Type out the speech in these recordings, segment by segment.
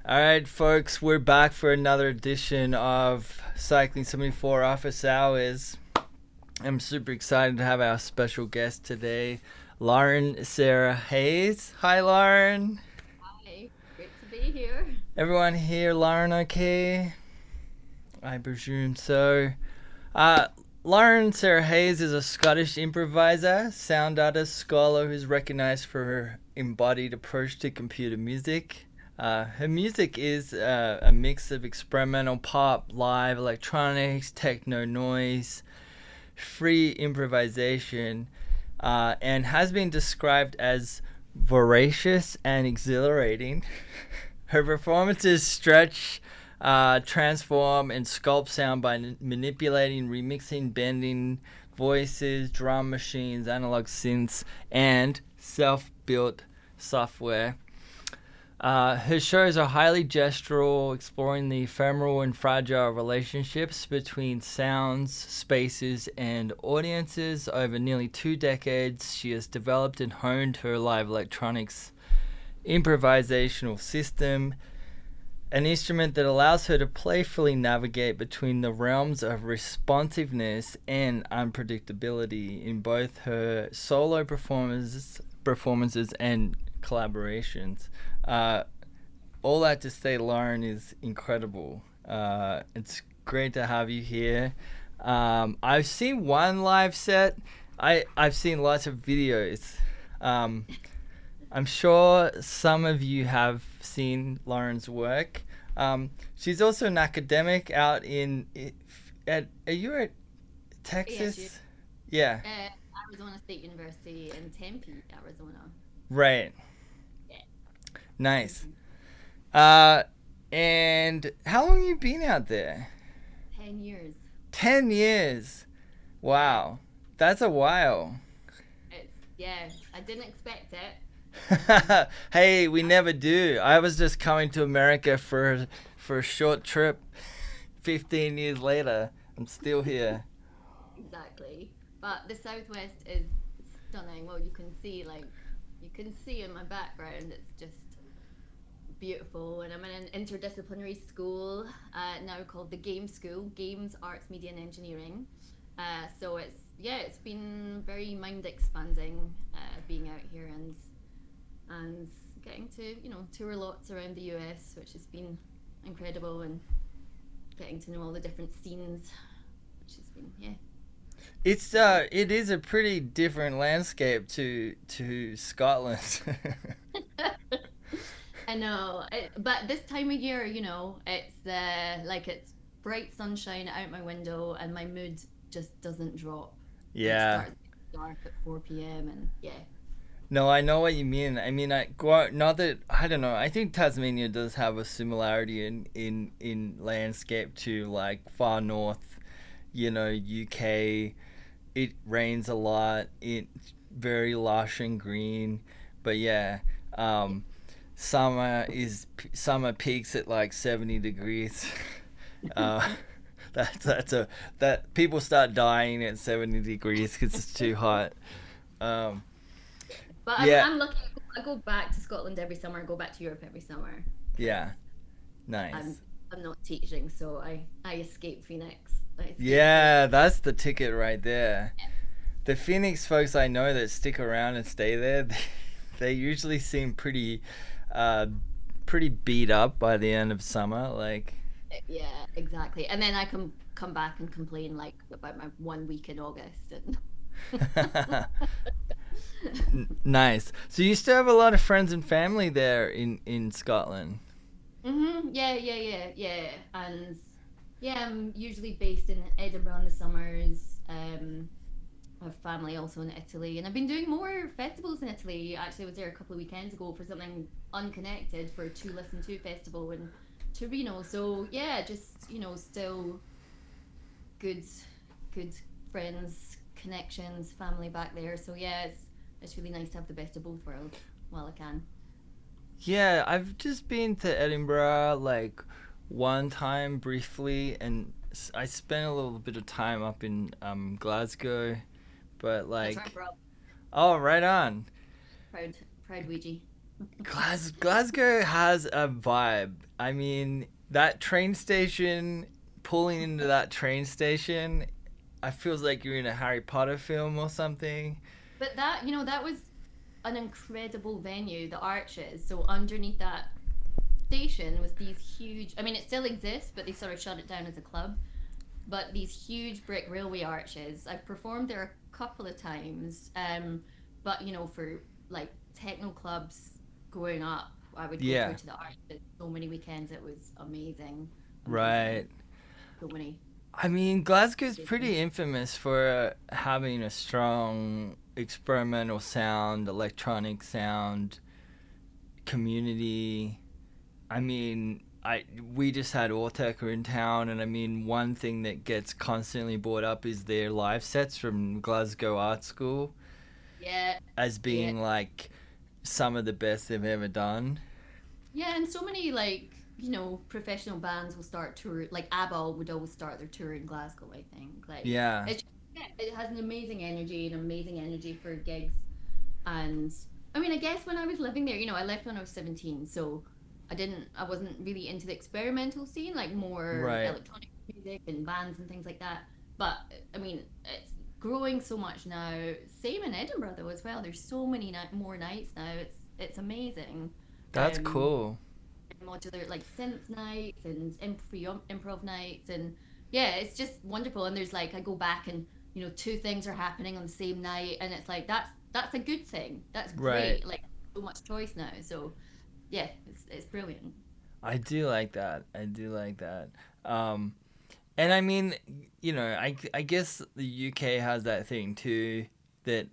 All right, folks, we're back for another edition of Cycling 74 Office Hours. I'm super excited to have our special guest today, Lauren Sarah Hayes. Hi, Lauren. Hi, great to be here. Everyone here, Lauren, okay? I presume so. Uh, Lauren Sarah Hayes is a Scottish improviser, sound artist, scholar who's recognized for her embodied approach to computer music. Her music is a mix of experimental pop, live electronics, techno noise, free improvisation, and has been described as voracious and exhilarating. Her performances stretch, transform, and sculpt sound by manipulating, remixing, bending voices, drum machines, analog synths, and self-built software. Her shows are highly gestural, exploring the ephemeral and fragile relationships between sounds, spaces, and audiences. Over nearly 2 decades, she has developed and honed her live electronics improvisational system, an instrument that allows her to playfully navigate between the realms of responsiveness and unpredictability in both her solo performances and collaborations. Uh, all that to say, Lauren is incredible. It's great to have you here. I've seen one live set. I've seen lots of videos. Um, I'm sure some of you have seen Lauren's work. She's also an academic out are you at Yes, you Texas? Yeah, Arizona State University in Tempe, Arizona. right. Yeah. Nice. hmm Uh, and how long have you been out there? 10 years. 10 years. Yeah. Wow. That's a while. I didn't expect it. Hey, we never do. I was just coming to America for a short trip. 15 years later, I'm still here. Exactly. But the Southwest is stunning. Well, you can see in my background, it's just beautiful. And I'm in an interdisciplinary school now called the Game School, Games, Arts, Media and Engineering. So it's been very mind expanding being out here and getting to tour lots around the US, which has been incredible, and getting to know all the different scenes, which has been It is a pretty different landscape to Scotland. I know, but this time of year, it's bright sunshine out my window, and my mood just doesn't drop. It Yeah. starts getting dark at 4 p.m. and yeah. No, I know what you mean. I mean, not that I don't know. I think Tasmania does have a similarity in landscape to like far north, UK. It rains a lot. It's very lush and green, but yeah, um, summer peaks at like 70 degrees. uh, that people start dying at 70 degrees because it's too hot. Um, But yeah, I'm lucky. I go back to Scotland every summer. I go back to Europe every summer because yeah, I'm nice. I'm not teaching, so I escape Phoenix. I escape the Yeah, that's the ticket right there. The Phoenix folks I know that stick around and stay there, they usually seem uh, pretty beat up by the end of summer. Like, yeah, exactly. And then I can come back and complain like about my 1 week in August and nice. So you still have a lot of friends and family there in Scotland. Yeah, and yeah, I'm usually based in Edinburgh in the summers. I have family also in Italy, and I've been doing more festivals in Italy. Actually, I was there a couple of weekends ago for something unconnected for To Listen To festival in Torino. So yeah, just still good, good friends, connections, family back there. So yeah, it's really nice to have the best of both worlds while I can. Yeah, I've just been to Edinburgh like one time briefly, and I spent a little bit of time up in Glasgow, but That's right, like, bro. oh, right on. Proud, proud Ouija. Glasgow has a vibe. I mean, that train station, pulling into that train station, I feels like you're in a Harry Potter film or something. But that, that was an incredible venue, the Arches. So underneath that station was these huge, I mean, it still exists, but they sort of shut it down as a club. But these huge brick railway arches, I've performed there a couple of times. But, for like techno clubs growing up, I would go through Yeah, to the Arches so many weekends. It was amazing. Amazing. right. So many. I mean, Glasgow's pretty infamous for having a strong experimental sound, electronic sound community. I mean, I we just had Auteca in town, and I mean, one thing that gets constantly brought up is their live sets from Glasgow Art School Yeah. as Yeah. being like some of the best they've ever done. Yeah, and so many like professional bands will start tour. Like ABBA would always start their tour in Glasgow. I think like Yeah, it's yeah, it has an amazing energy for gigs. And I mean, I guess when I was living there, I left when I was 17, so I wasn't really into the experimental scene, like more right. electronic music and bands and things like that. But I mean, it's growing so much now. Same in Edinburgh though as well. There's so many more nights now. It's amazing. That's Um, cool. Modular like synth nights and improv nights, and yeah, it's just wonderful. And there's like I go back and two things are happening on the same night, and it's like that's a good thing. That's Right. great. Like so much choice now. So yeah, it's brilliant. I do like that. I do like that. Um, and I mean, I guess the UK has that thing too that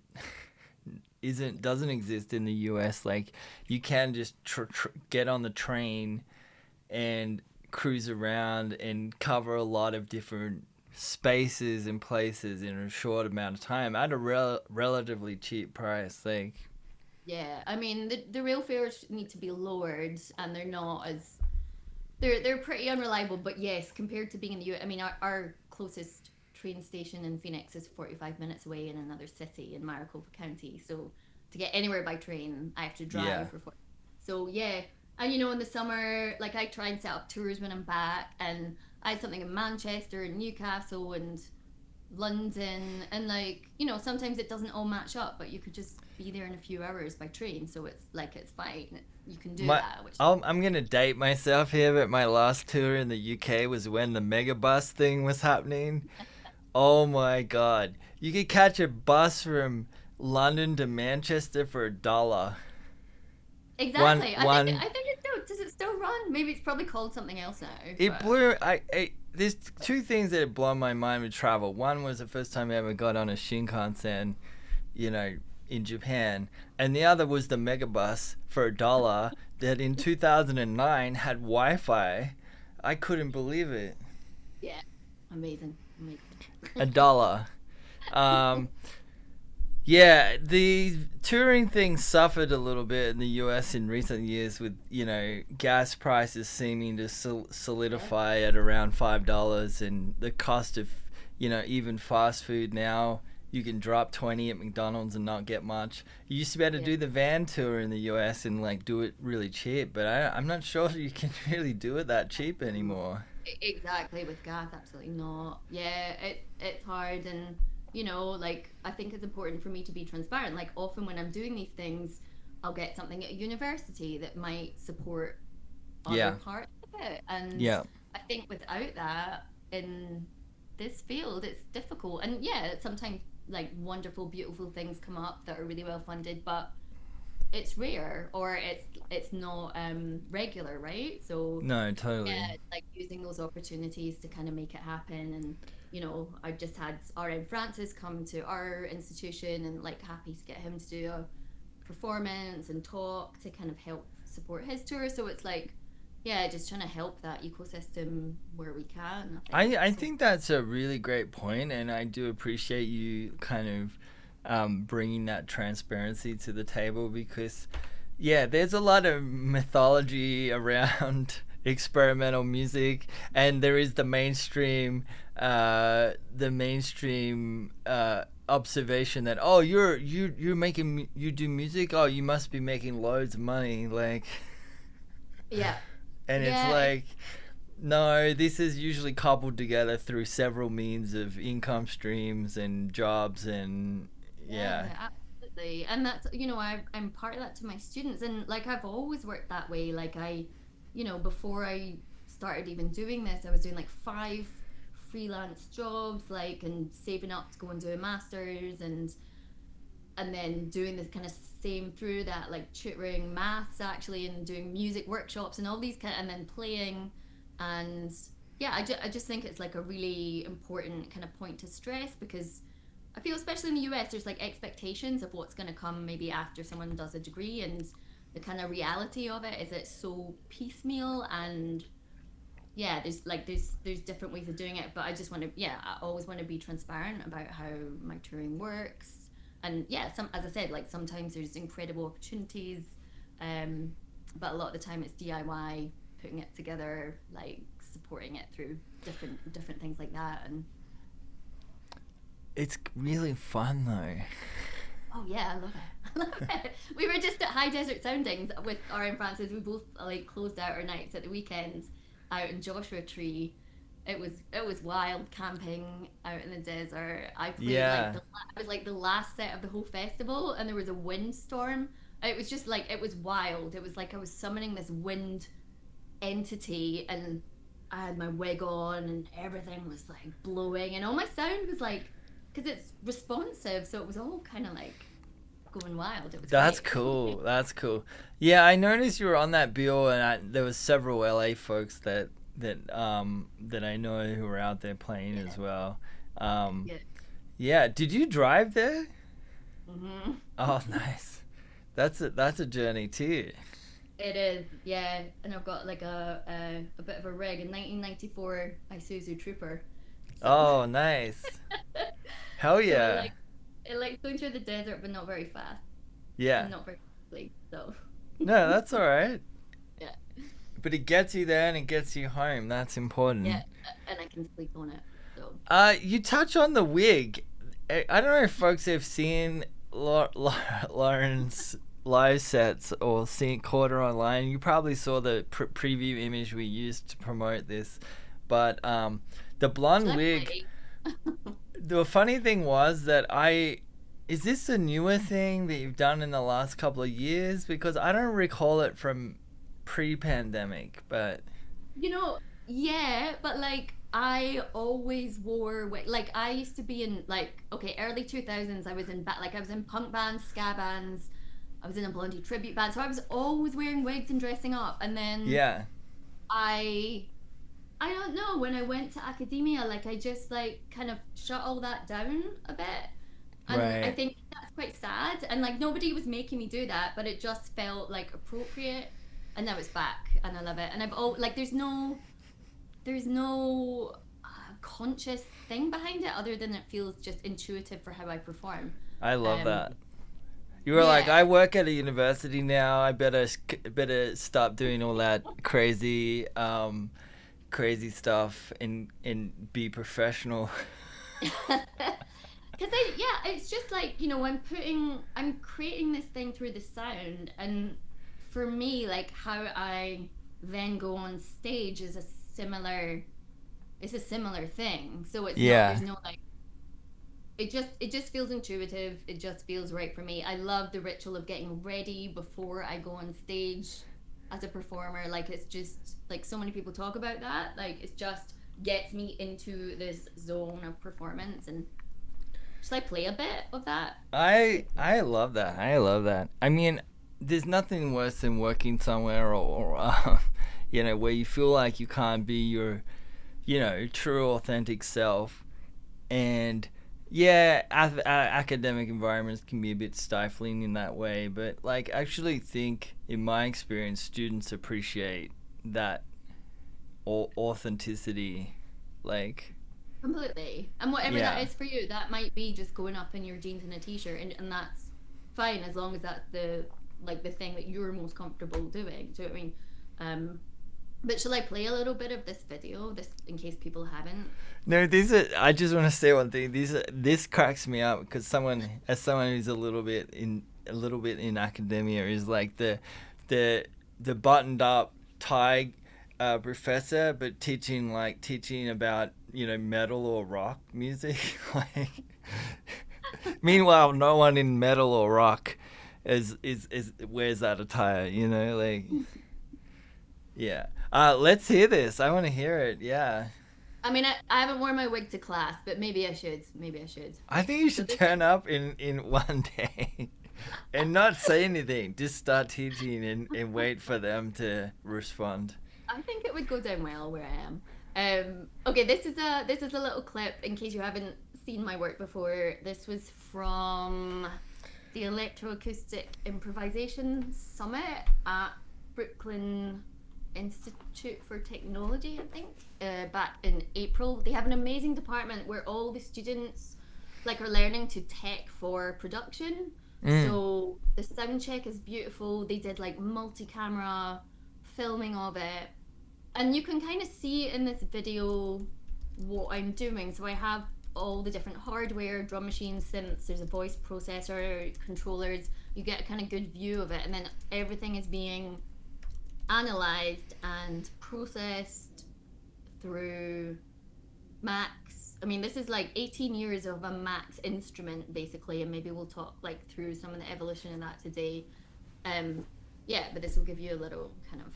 isn't doesn't exist in the US. Like you can just get on the train and cruise around and cover a lot of different spaces and places in a short amount of time at a relatively cheap price. Like, Yeah, I mean the rail fares need to be lowered, and they're not as they're pretty unreliable. But yes, compared to being in the U, I mean our closest train station in Phoenix is 45 minutes away in another city in Maricopa County. So to get anywhere by train, I have to yeah, drive for 40. So yeah, and in the summer, like I try and set up tours when I'm back, and I had something in Manchester and Newcastle and London, and like sometimes it doesn't all match up, but you could just be there in a few hours by train, so it's fine. You can do my that, which I'm gonna date myself here, but my last tour in the UK was when the megabus thing was happening. Oh my god. You could catch a bus from London to Manchester for $1. One exactly. one I think it still does it still run? Maybe it's probably called something else now, it but blew I there's two things that have blown my mind with travel. One was the first time I ever got on a Shinkansen, you know, in Japan, and the other was the megabus for $1 that in 2009 had Wi-Fi. I couldn't believe it. yeah, amazing, amazing. $1. Um, Yeah, the touring thing suffered a little bit in the US in recent years with, gas prices seeming to Yeah, solidify at around $5 and the cost of, even fast food now. You can drop 20 at McDonald's and not get much. You used to be able to yeah. do the van tour in the US and like do it really cheap, but I'm not sure you can really do it that cheap anymore. Exactly, with gas, absolutely not. Yeah, it's hard, and like I think it's important for me to be transparent. Like often when I'm doing these things, I'll get something at a university that might support other Yeah, parts of it, and yeah. I think without that in this field, it's difficult. And yeah, sometimes like wonderful, beautiful things come up that are really well funded, but it's rare or it's not regular, right? So No, totally. yeah, like using those opportunities to kind of make it happen. And I just had RM Francis come to our institution, and like happy to get him to do a performance and talk to kind of help support his tour. So it's like, yeah, just trying to help that ecosystem where we can. I think I so. think that's a really great point, and I do appreciate you kind of bringing that transparency to the table because, yeah, there's a lot of mythology around experimental music, and there is the mainstream observation that, oh, you're making, you do music, oh, you must be making loads of money, like. Yeah. And it's Yeah, like, no, this is usually coupled together through several means of income streams and jobs and yeah. yeah, absolutely. And that's, I'm part of that to my students. And like, I've always worked that way. Like, before I started even doing this, I was doing like 5 freelance jobs, like, and saving up to go and do a master's, and then doing this kind of same through that, like tutoring maths actually, and doing music workshops and all these kind, and then playing. And yeah, I just think it's like a really important kind of point to stress, because I feel, especially in the US, there's like expectations of what's going to come maybe after someone does a degree, and the kind of reality of it is it's so piecemeal. And yeah, there's different ways of doing it, but I just want to, yeah, I always want to be transparent about how my touring works. And yeah, as I said, like sometimes there's incredible opportunities, um but a lot of the time it's DIY, putting it together, like supporting it through different things like that. And It's really fun though. oh yeah, I love it. I love it. We were just at High Desert Soundings with RM Francis. We both like closed out our nights at the weekend out in Joshua Tree. It was wild camping out in the desert. I played Yeah. it was like the last set of the whole festival, and there was a windstorm. It was just like, it was wild. It was like I was summoning this wind entity, and I had my wig on, and everything was like blowing, and all my sound was like, because it's responsive, so it was all kind of like going wild. It was That's great. cool. That's cool. Yeah, I noticed you were on that bill, and there was several LA folks that I know who were out there playing Yeah, as well. Um, yeah. yeah, did you drive there? Hmm. Oh, nice. That's a journey too. It is, yeah. And I've got like a bit of a rig, a 1994 Isuzu Trooper. So Oh, nice. Hell so it yeah. like it likes going through the desert, but not very fast Yeah. and not very quickly. So No, that's all right. yeah, But it gets you there and it gets you home. That's yeah, important. and I can sleep on it. So You touch on the wig. I don't know if folks have seen Lauren's live sets or seen caught her online. You probably saw the preview image we used to promote this, but the blonde wig. definitely. The funny thing was that is this a newer thing that you've done in the last couple of years? Because I don't recall it from pre-pandemic, but Yeah, but like I always wore like I used to be in, like, okay, early 2000s. I was in like I was in punk bands, ska bands. I was in a Blondie tribute band, so I was always wearing wigs and dressing up. And then yeah, I I don't know, when I went to academia, like I just like kind of shut all that down a bit. And I right. think that's quite sad. And like nobody was making me do that, but it just felt like appropriate. And now it's back, and I love it. And I've all like there's no conscious thing behind it, other than it feels just intuitive for how I perform. I love Um, that. You were like, yeah, I work at a university now. I better stop doing all that crazy stuff and be professional. because yeah, it's just like, I'm creating this thing through the sound, and for me, like how I then go on stage is similar a similar thing. So it's not Yeah, there's no like it just feels intuitive. It just feels right for me. I love the ritual of getting ready before I go on stage as a performer. Like, it's just like, so many people talk about that. Like, it just gets me into this zone of performance. And just like play a bit of that. I love that. I love that. I mean, there's nothing worse than working somewhere or where you feel like you can't be your true authentic self. And yeah, academic environments can be a bit stifling in that way, but like, I actually think in my experience students appreciate that authenticity, like. Completely. And whatever that Yeah, is for you, that might be just going up in your jeans and a t-shirt, and that's fine, as long as that's the thing that you're most comfortable doing. Do you know what I mean? Um, But shall I play a little bit of this video, this in case people haven't? No, I just want to say one thing. This cracks me up because as someone who's a little bit in academia, is like the buttoned up Thai professor, but teaching about metal or rock music. Like, meanwhile, no one in metal or rock is wears that attire. Like, yeah. Let's hear this. I want to hear it. Yeah. I mean, I haven't worn my wig to class, but maybe I should. Maybe I should. I think you should turn up in one day and not say anything. Just start teaching and wait for them to respond. I think it would go down well where I am. Okay, this is a little clip in case you haven't seen my work before. This was from the Electroacoustic Improvisation Summit at Brooklyn Institute for Technology, I think, back in April. They have an amazing department where all the students are learning to tech for production. So the sound check is beautiful. They did multi-camera filming of it, and you can kind of see in this video what I'm doing. So I have all the different hardware, drum machines, synths, there's a voice processor, controllers. You get a kind of good view of it, and then everything is being analyzed and processed through Max. I mean, this is 18 years of a Max instrument basically, and maybe we'll talk through some of the evolution of that today. Yeah, but this will give you a little kind of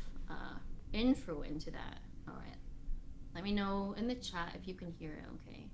intro into that. All right, let me know in the chat if you can hear it. Okay.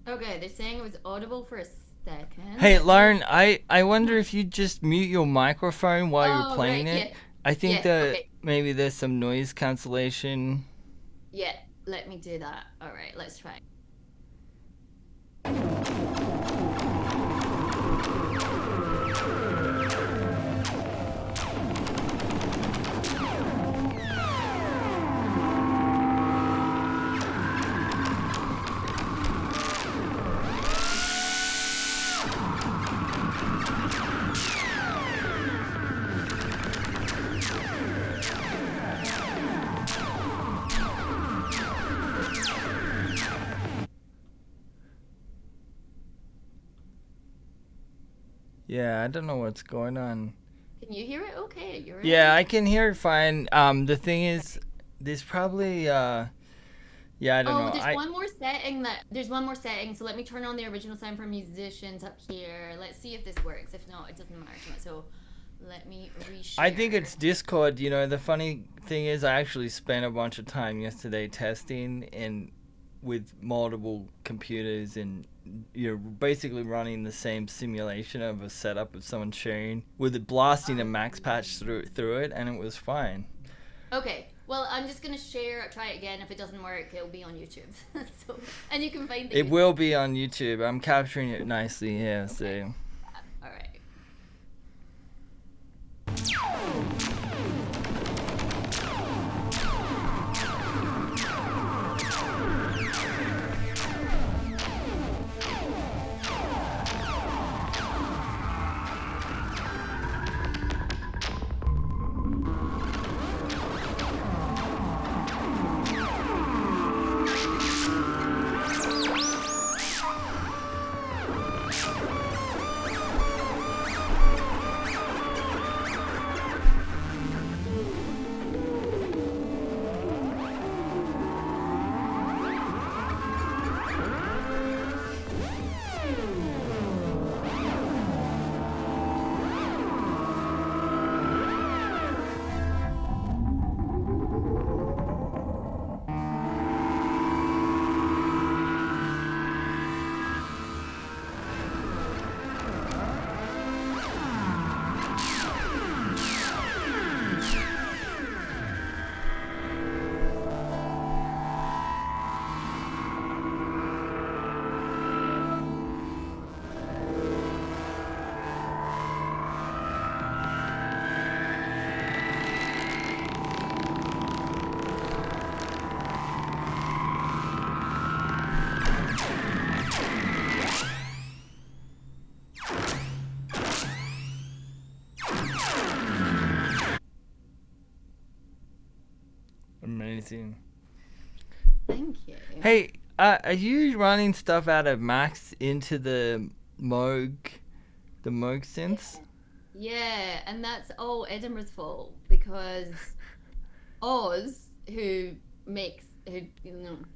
Okay, they're saying it was audible for a second. Hey, Lauren, I wonder if you just mute your microphone while you're playing right, it. yeah. I think Okay. maybe there's some noise cancellation. Yeah, let me do that. All right, let's try. Yeah, I don't know what's going on. Can you hear it? Okay, you're right. Yeah, I can hear it fine. The thing is, there's probably I don't know. There's one more setting. So let me turn on the original sound for musicians up here. Let's see if this works. If not, it doesn't matter too much. So let me reshare. I think it's Discord. The funny thing is, I actually spent a bunch of time yesterday testing and with multiple computers, and you're basically running the same simulation of a setup of someone sharing with it blasting a max patch through it, and it was fine. Okay. Well, I'm just gonna try it again. If it doesn't work, it'll be on YouTube. And you can find it will be on YouTube. I'm capturing it nicely here. Okay. So. All right. amazing. Thank you. Hey, are you running stuff out of Max into the Moog synths? Yeah, and that's all Edinburgh's fault because Oz, who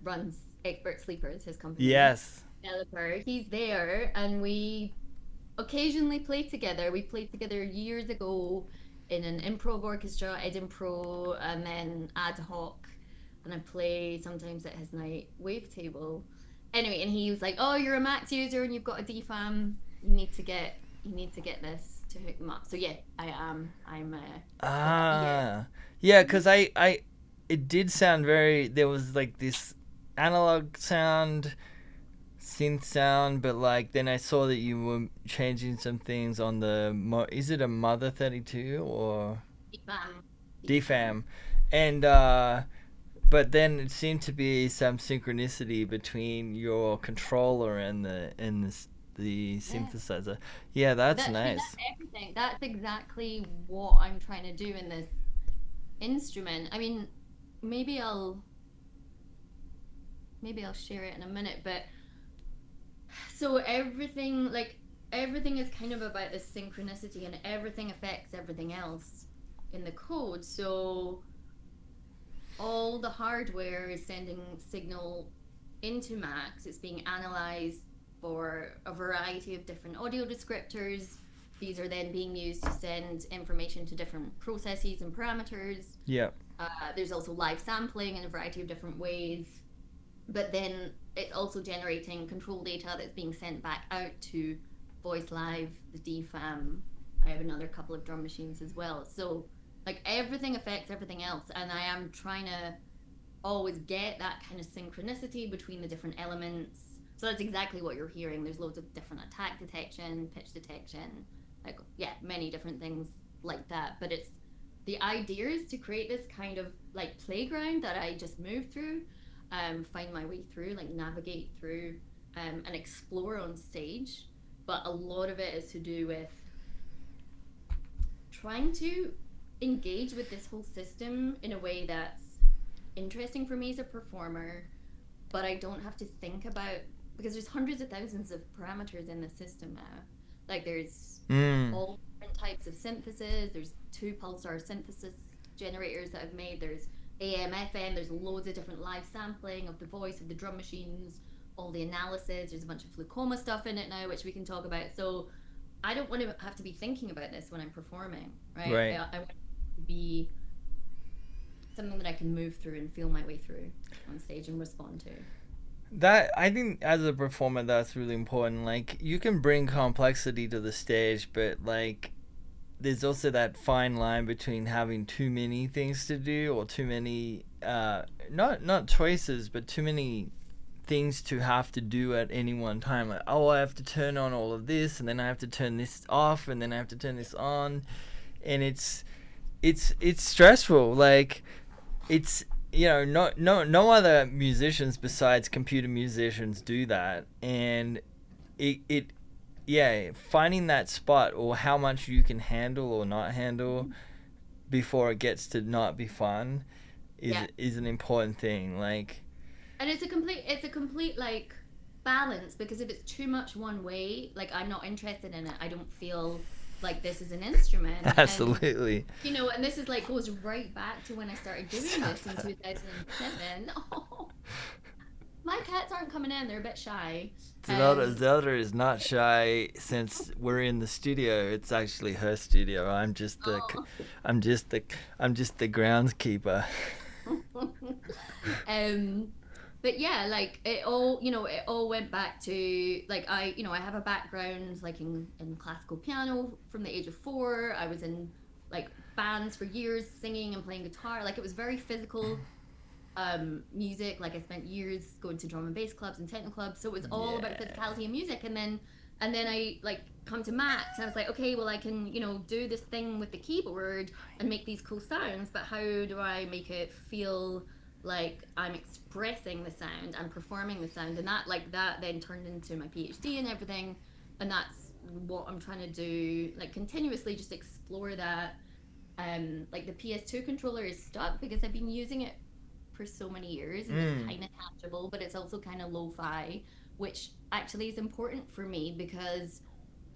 runs Expert Sleepers, his company, Yes. developer, he's there, and we occasionally play together. We played together years ago in an improv orchestra, Edinburgh, and then ad hoc. And I play sometimes at his night wavetable. Anyway, and he was like, "Oh, you're a Mac user and you've got a DFAM. You need to get this to hook them up." So yeah, I am. But yeah, Yeah, because it did sound very. There was like this analog sound, synth sound, but like then I saw that you were changing some things on is it a Mother 32 or DFAM, DFAM. DFAM, and but then it seemed to be some synchronicity between your controller and the Yeah. synthesizer. Yeah, that's I mean, nice. that's everything. That's exactly what I'm trying to do in this instrument. I mean, maybe I'll maybe I'll share it in a minute, but so everything is kind of about this synchronicity and everything affects everything else in the code. So all the hardware is sending signal into Max. It's being analyzed for a variety of different audio descriptors. These are then being used to send information to different processes and parameters. Yeah. There's also live sampling in a variety of different ways. But then it's also generating control data that's being sent back out to Voice Live, the DFAM. I have another couple of drum machines as well. So like everything affects everything else, and I am trying to always get that kind of synchronicity between the different elements. So that's exactly what you're hearing. There's loads of different attack detection, pitch detection, like yeah, many different things like that. But it's the idea is to create this kind of like playground that I just move through, find my way through, like navigate through, and explore on stage. But a lot of it is to do with trying to engage with this whole system in a way that's interesting for me as a performer, but I don't have to think about because there's hundreds of thousands of parameters in the system now. Like there's Mm. all different types of synthesis. There's two pulsar synthesis generators that I've made. There's AM, FM. There's loads of different live sampling of the voice of the drum machines. All the analysis. There's a bunch of FluCoMa stuff in it now, which we can talk about. So I don't want to have to be thinking about this when I'm performing, right? Right. I want it to be something that I can move through and feel my way through on stage and respond to. That I think as a performer that's really important. Like you can bring complexity to the stage, but like there's also that fine line between having too many things to do or too many not choices, but too many things to have to do at any one time. Like, oh, I have to turn on all of this, and then I have to turn this off, and then I have to turn this on, and it's stressful. Like it's no other musicians besides computer musicians do that, and it yeah, finding that spot or how much you can handle or not handle before it gets to not be fun Yeah. is an important thing. Like And it's a complete like balance because if it's too much one way, like I'm not interested in it. I don't feel like this is an instrument. And absolutely. and this is like goes right back to when I started doing this in 2007. Oh, my cats aren't coming in, they're a bit shy. Zelda is not shy since we're in the studio. It's actually her studio. Oh. I'm just the I'm just the groundskeeper. um but yeah, like it all went back to like I have a background like in classical piano from the age of 4. I was in like bands for years singing and playing guitar. Like it was very physical music. Like I spent years going to drum and bass clubs and techno clubs, so it was all about Yeah. physicality and music. And then I like come to Max and I was like, okay, well I can do this thing with the keyboard and make these cool sounds, but how do I make it feel like I'm expressing the sound and performing the sound? And that then turned into my PhD and everything. And that's what I'm trying to do, like continuously just explore that. Like the PS2 controller is stuck because I've been using it for so many years, and it's kind of tangible, but it's also kind of lo-fi, which actually is important for me because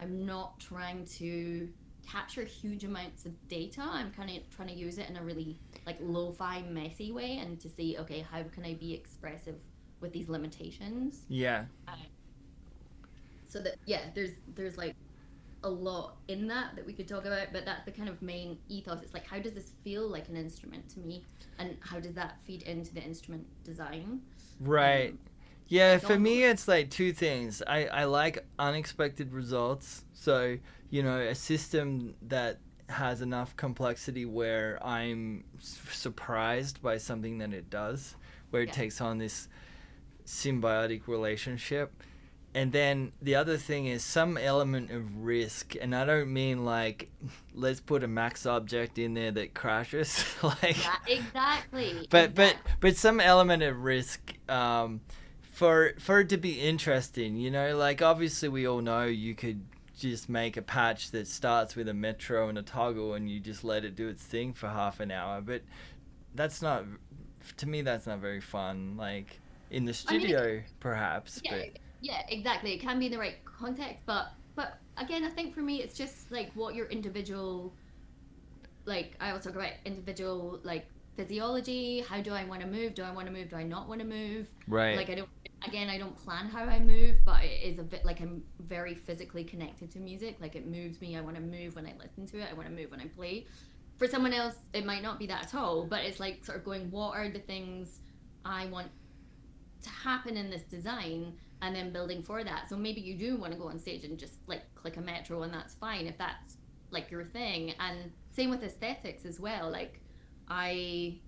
I'm not trying to capture huge amounts of data. I'm kind of trying to use it in a really like lo-fi, messy way, and to see, okay, how can I be expressive with these limitations? Yeah. Uh, so that yeah, there's like a lot in that we could talk about, but that's the kind of main ethos. It's like, how does this feel like an instrument to me, and how does that feed into the instrument design? Right. Um, Yeah, it's for almost me, it's like two things. I like unexpected results. So, a system that has enough complexity where I'm surprised by something that it does, where it yeah, takes on this symbiotic relationship. And then the other thing is some element of risk. And I don't mean like, let's put a max object in there that crashes. like, yeah, exactly, but but exactly. but some element of risk for it to be interesting. Like obviously we all know you could just make a patch that starts with a metro and a toggle and you just let it do its thing for half an hour, but that's not, to me that's not very fun, like in the I mean, studio perhaps, yeah, but yeah, exactly. It can be in the right context, but again, I think for me, it's just like what your individual, like I always talk about individual like physiology. How do I want to move? Do I want to move? Do I not want to move? right. Like I don't. Again, I don't plan how I move, but it is a bit like I'm very physically connected to music. Like it moves me. I want to move when I listen to it. I want to move when I play. For someone else, it might not be that at all, but it's like sort of going, what are the things I want to happen in this design, and then building for that. So maybe you do want to go on stage and just like click a metro, and that's fine if that's like your thing. And same with aesthetics as well. I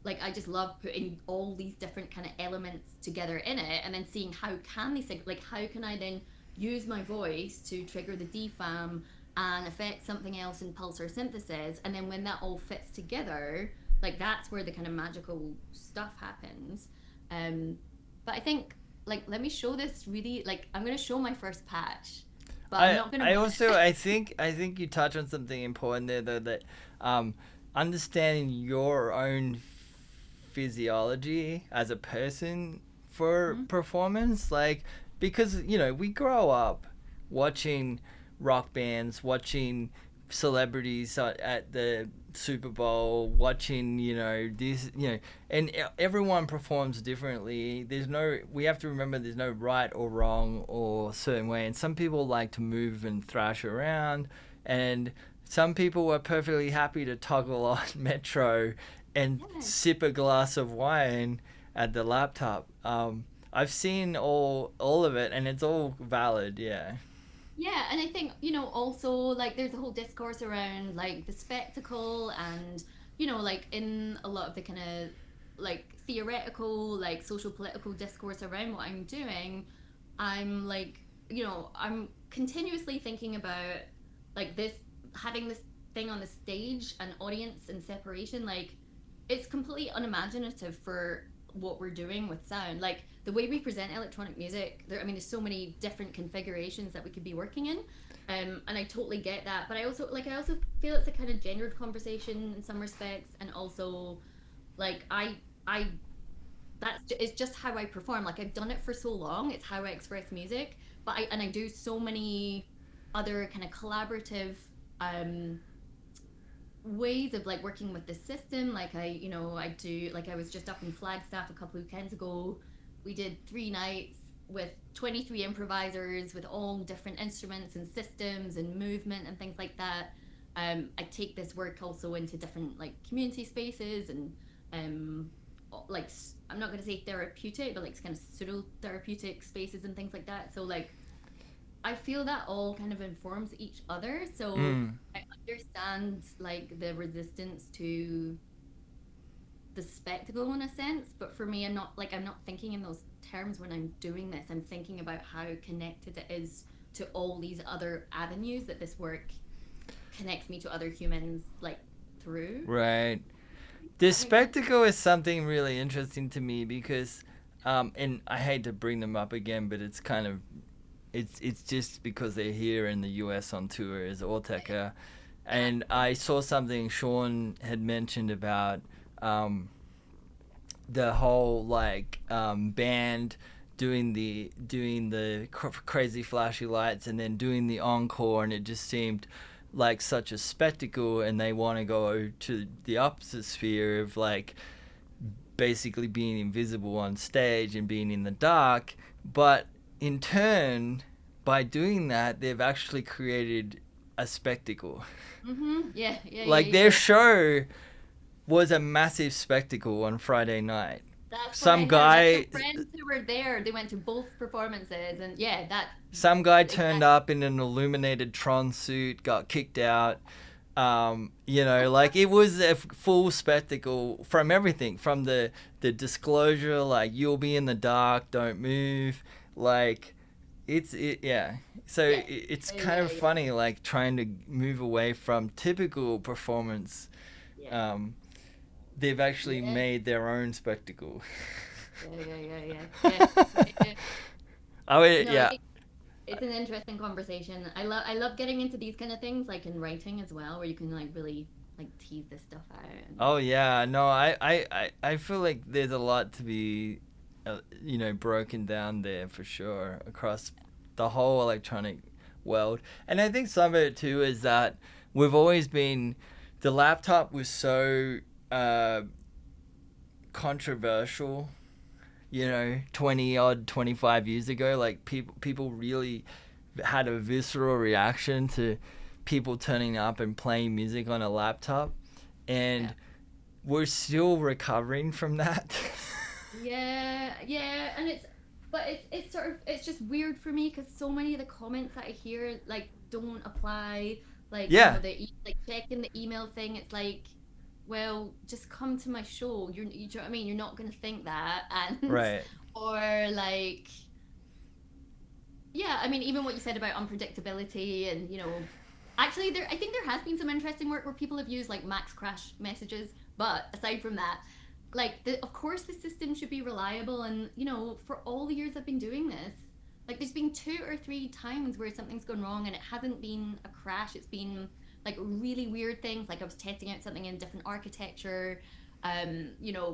I just love putting all these different kind of elements together in it, and then seeing how can they like how can I then use my voice to trigger the defam and affect something else in pulsar synthesis, and then when that all fits together, like that's where the kind of magical stuff happens. um but I think, like, let me show this really, like, I'm gonna show my first patch, but I'm I not gonna I also I think you touch on something important there though, that um understanding your own physiology as a person for Mhm. performance, like, because we grow up watching rock bands, watching celebrities at the Super Bowl, watching this, and everyone performs differently. We have to remember there's no right or wrong or certain way, and some people like to move and thrash around, and some people are perfectly happy to toggle on Metro and Yeah. sip a glass of wine at the laptop. I've seen all of it, and it's all valid. Yeah. Yeah, and I think, also like there's a whole discourse around like the spectacle, and like in a lot of the kind of like theoretical, like social political discourse around what I'm doing, I'm like, I'm continuously thinking about like this, having this thing on the stage, an audience and separation. Like it's completely unimaginative for what we're doing with sound. Like the way we present electronic music, I mean, there's so many different configurations that we could be working in. And I totally get that, but I also feel it's a kind of gendered conversation in some respects, and also like I it's just how I perform. Like I've done it for so long, it's how I express music. But I do so many other kind of collaborative um ways of like working with the system. Like I do, like I was just up in Flagstaff a couple of weekends ago. We did 3 nights with 23 improvisers with all different instruments and systems and movement and things like that. I take this work also into different like community spaces, and um like I'm not going to say therapeutic, but like kind of pseudo therapeutic spaces and things like that. So like I feel that all kind of informs each other. So Mm. I understand like the resistance to the spectacle in a sense, but for me, I'm not thinking in those terms when I'm doing this. I'm thinking about how connected it is to all these other avenues that this work connects me to other humans like through. Right. Does This that make sense? spectacle is something really interesting to me because, and I hate to bring them up again, but it's just because they're here in the US on tour is Orteka, Yeah. and I saw something Sean had mentioned about um, the whole like band doing the crazy flashy lights and then doing the encore, and it just seemed like such a spectacle, and they want to go to the opposite sphere of like basically being invisible on stage and being in the dark. But in turn, by doing that, they've actually created a spectacle. Yeah, yeah, yeah, Like their yeah. show was a massive spectacle on Friday night. That's what I Some heard. Like the guy friends who were there, they went to both performances, and yeah, that some guy turned exactly. up in an illuminated Tron suit, got kicked out. Like it was a full spectacle from everything, from the disclosure, like you'll be in the dark, don't move, like yeah. So Yeah, it's yeah, kind yeah, of yeah, funny, like trying to move away from typical performance. yeah, Um, they've actually yeah, made their own spectacle. yeah, yeah, yeah, yeah, yeah. Yeah. I would, No, I yeah. think it's an interesting conversation. I love getting into these kind of things, like in writing as well, where you can like really like tease this stuff out. And Oh yeah, no, I feel like there's a lot to be, broken down there for sure across the whole electronic world. And I think some of it too is that we've always been, the laptop was so uh, controversial, 20 odd 25 years ago. Like people really had a visceral reaction to people turning up and playing music on a laptop, yeah, and we're still recovering from that. yeah, yeah, and it's sort of it's just weird for me because so many of the comments that I hear like don't apply. Like Yeah, like checking the email thing. It's like, well, just come to my show. You know what I mean? You're not gonna think that, and right. or like, yeah, I mean, even what you said about unpredictability, and actually, I think there has been some interesting work where people have used like max crash messages. But aside from that, like, of course, the system should be reliable. And for all the years I've been doing this, like, there's been 2 or 3 times where something's gone wrong, and it hasn't been a crash. It's been like really weird things. Like I was testing out something in different architecture,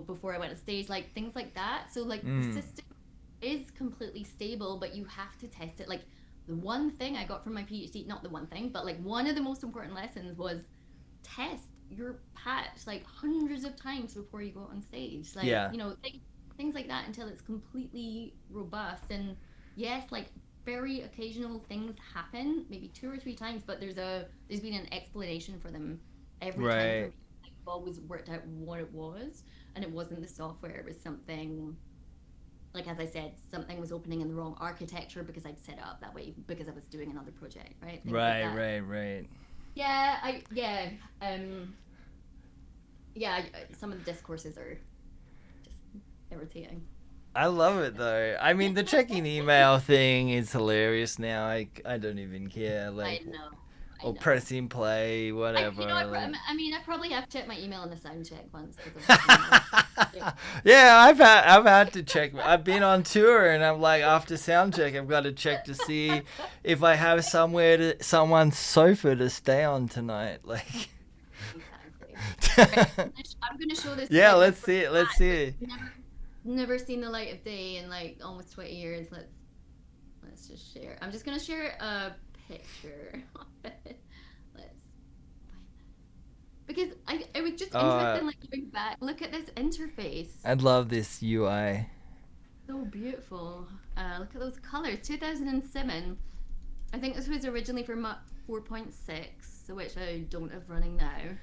before I went on stage, like things like that. So like the Mm, system is completely stable, but you have to test it. Like the one thing I got from my PhD, not the one thing, but like one of the most important lessons was test your patch like hundreds of times before you go on stage. Like, yeah. things like that until it's completely robust. And yes, like very occasional things happen, maybe 2 or 3 times, but there's been an explanation for them every time for Right. me. I've always worked out what it was, and it wasn't the software, it was something, like as I said, something was opening in the wrong architecture because I'd set it up that way because I was doing another project, right? Things like Right. that. Right. Right. Yeah, um, some of the discourses are just irritating. I love it though. I mean, the checking email thing is hilarious now. I don't even care. I Like, know, I or know. pressing play, whatever. Like, I mean, I probably have checked my email in a sound check once because I've been like, yeah, yeah, I've had to check. I've been on tour, and I'm like, after sound check, I've got to check to see if I have someone's sofa to stay on tonight. Like, exactly. Right, I'm gonna show this to yeah, like my let's first see it. Let's batch see that's it. never seen the light of day in like almost 20 years. Let's just share. I'm just gonna share a picture of it. Let's because I was just Oh, interested in like going back. Look at this interface. I love this UI. So beautiful. Look at those colors. 2007. I think this was originally for 4.6, so which I don't have running now.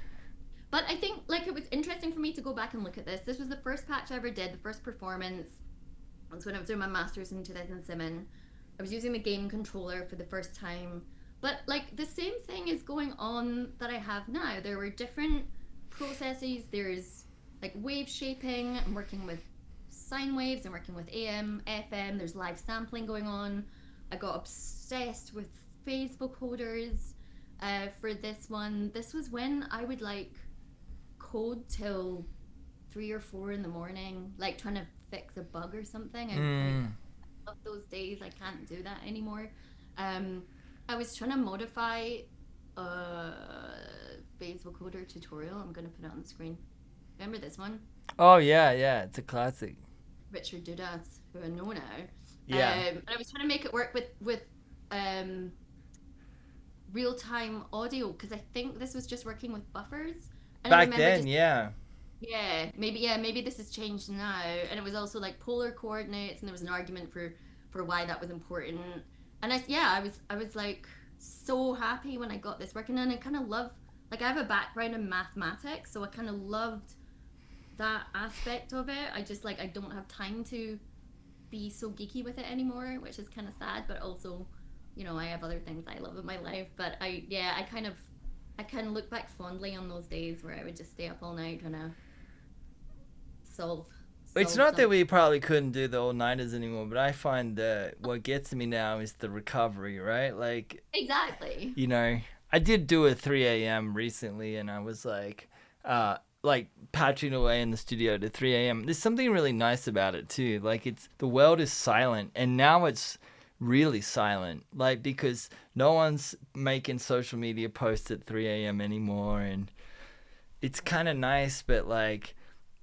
But I think like it was interesting for me to go back and look at this. This was the first patch I ever did, the first performance. That's when I was doing my masters in 2007. I was using the game controller for the first time. But like the same thing is going on that I have now. There were different processes. There's like wave shaping. I'm working with sine waves. I'm working with AM, FM. There's live sampling going on. I got obsessed with phase vocoders for this one. This was when I would like code till 3 or 4 in the morning, like trying to fix a bug or something. I Mm. love those days. I can't do that anymore. Um, I was trying to modify a phase vocoder tutorial. I'm gonna put it on the screen. Remember this one? Oh yeah, yeah, it's a classic. Richard Dudas, who I know now. Yeah. And I was trying to make it work with um, real time audio because I think this was just working with buffers. And I Back remember then, just yeah. maybe this has changed now. And it was also like polar coordinates, and there was an argument for why that was important. And I was like so happy when I got this working, and I kind of love like I have a background in mathematics, so I kind of loved that aspect of it. I just like I don't have time to be so geeky with it anymore, which is kind of sad, but also, I have other things I love in my life. But I kind of look back fondly on those days where I would just stay up all night trying to solve It's solve not that some. we probably couldn't do the all-nighters anymore, but I find that what gets me now is the recovery, right? Like, Exactly. you know, I did do a 3 a.m. recently, and I was like patching away in the studio to 3 a.m. There's something really nice about it too. Like, it's the world is silent, and now it's really silent. Like, because no one's making social media posts at 3 a.m. anymore, and it's kind of nice, but like,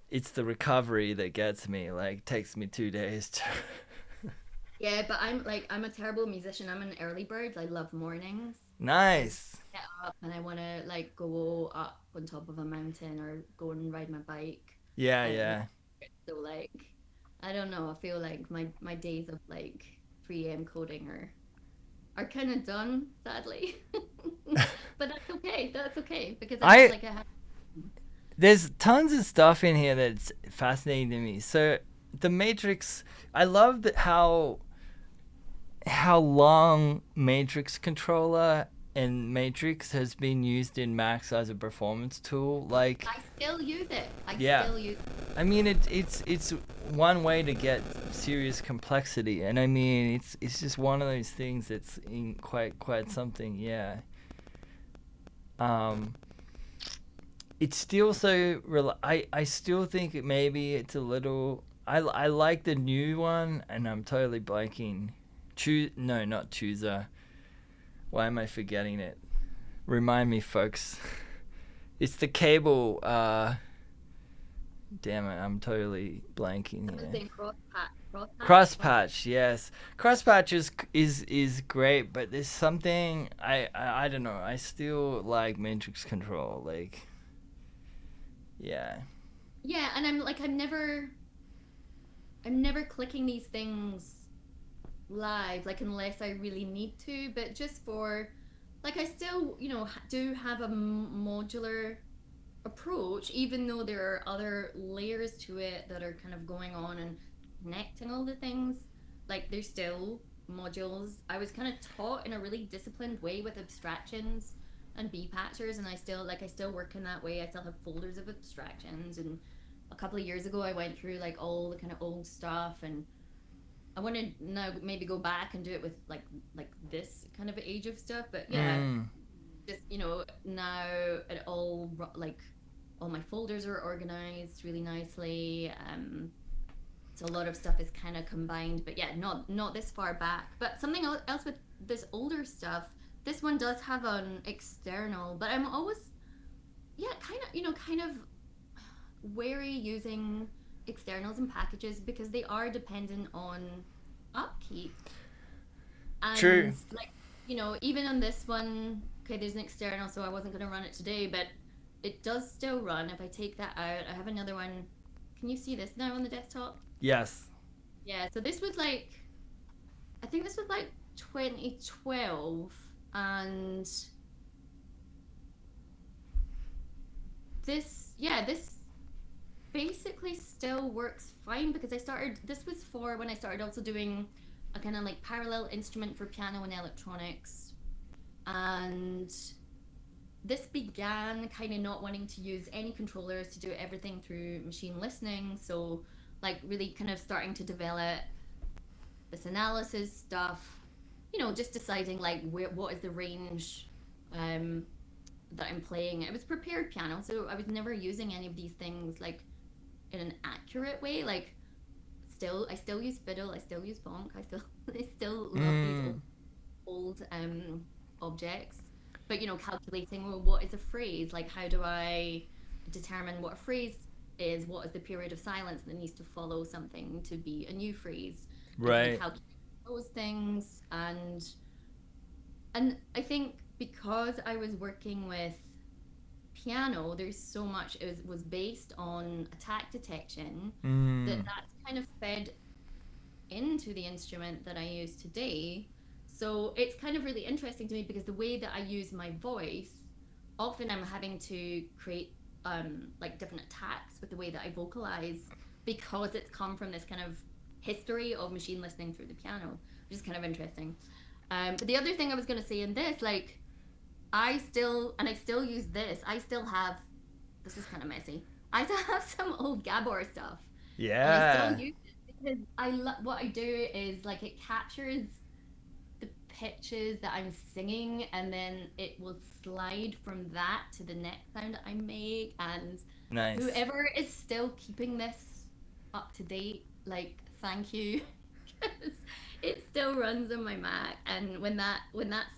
it's the recovery that gets me. Like, takes me 2 days to. Yeah, but I'm a terrible musician. I'm an early bird. I love mornings. I just Nice. get up and I want to like go up on top of a mountain or go and ride my bike. Yeah, And yeah. so like I don't know, I feel like my days of like 3 a.m. coding are kind of done, sadly. But that's okay. That's okay because I feel I like I have. There's tons of stuff in here that's fascinating to me. So the Matrix, I love that how long Matrix controller and Matrix has been used in Max as a performance tool. Like, I still use it. I yeah, still use. I mean it's one way to get serious complexity, and I mean it's just one of those things that's in quite something. Yeah. Um, it's still so I still think maybe it's a little I like the new one, and I'm totally blanking. No, not chooser. Why am I forgetting it? Remind me, folks. It's the cable. Damn it, I'm totally blanking I was here. saying cross patch, Crosspatch, yes. Crosspatch is great, but there's something I don't know. I still like Matrix Control. Like, yeah. Yeah, and I'm never clicking these things live, like unless I really need to, but just for like I still, do have a modular approach, even though there are other layers to it that are kind of going on and connecting all the things. Like there's still modules. I was kind of taught in a really disciplined way with abstractions and B patchers, and I still work in that way. I still have folders of abstractions, and a couple of years ago I went through like all the kind of old stuff, and I want to now maybe go back and do it with like this kind of age of stuff. But yeah, Mm. just now it like all my folders are organized really nicely. So a lot of stuff is kind of combined, but yeah, not this far back. But something else with this older stuff, this one does have an external, but I'm always, yeah, kind of wary using externals and packages because they are dependent on upkeep. True. And like, even on this one, okay, there's an external, so I wasn't going to run it today, but it does still run. If I take that out, I have another one. Can you see this now on the desktop? Yes. Yeah, so this was like, I think this was like 2012, and this basically still works fine because this was for when I started also doing a kind of like parallel instrument for piano and electronics. And this began kind of not wanting to use any controllers to do everything through machine listening. So, like, really kind of starting to develop this analysis stuff, just deciding like what is the range um, that I'm playing. It was prepared piano, so I was never using any of these things like in an accurate way. Like, I still use fiddle, I still use bonk, I still love these old, Mm. old objects. But calculating, well, what is a phrase? Like, how do I determine what a phrase is what is the period of silence that needs to follow something to be a new phrase, and kind of Right. how those things. And I think because I was working with piano, there's so much was based on attack detection that Mm. that's kind of fed into the instrument that I use today. So it's kind of really interesting to me because the way that I use my voice, often I'm having to create like different attacks with the way that I vocalize because it's come from this kind of history of machine listening through the piano, which is kind of interesting. But the other thing I was going to say in this, like, I still use this. I still have, this is kind of messy. I still have some old Gabor stuff, and I still Yeah. use it because what I do is like it captures the pitches that I'm singing, and then it will slide from that to the next sound that I make. And Nice. whoever is still keeping this up to date, like, thank you, because it still runs on my Mac. And when that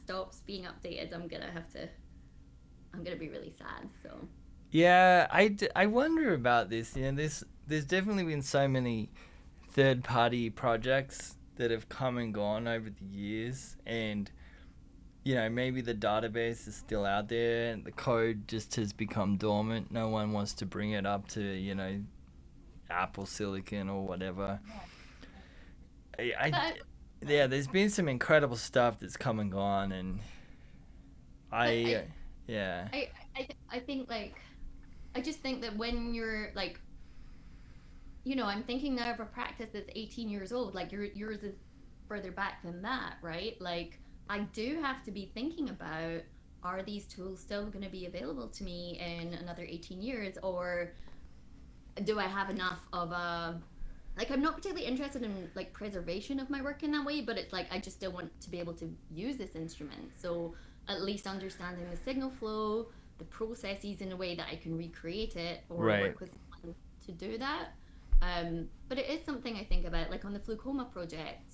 stops being updated, I'm gonna be really sad. So Yeah, I wonder about this. You know, there's definitely been so many third party projects that have come and gone over the years, and you know, maybe the database is still out there and the code just has become dormant. No one wants to bring it up to, you know, Apple Silicon or whatever. I but yeah, there's been some incredible stuff that's come and gone, and but I, yeah, I think, like, I just think that when you're like, I'm thinking now of a practice that's 18 years old. Like, yours is further back than that, right? Like, I do have to be thinking about, are these tools still going to be available to me in another 18 years, or do I have enough of a, like, I'm not particularly interested in like preservation of my work in that way, but it's like I just still want to be able to use this instrument. So at least understanding the signal flow, the processes in a way that I can recreate it or right, work with someone to do that. But it is something I think about, like on the FluCoMa project,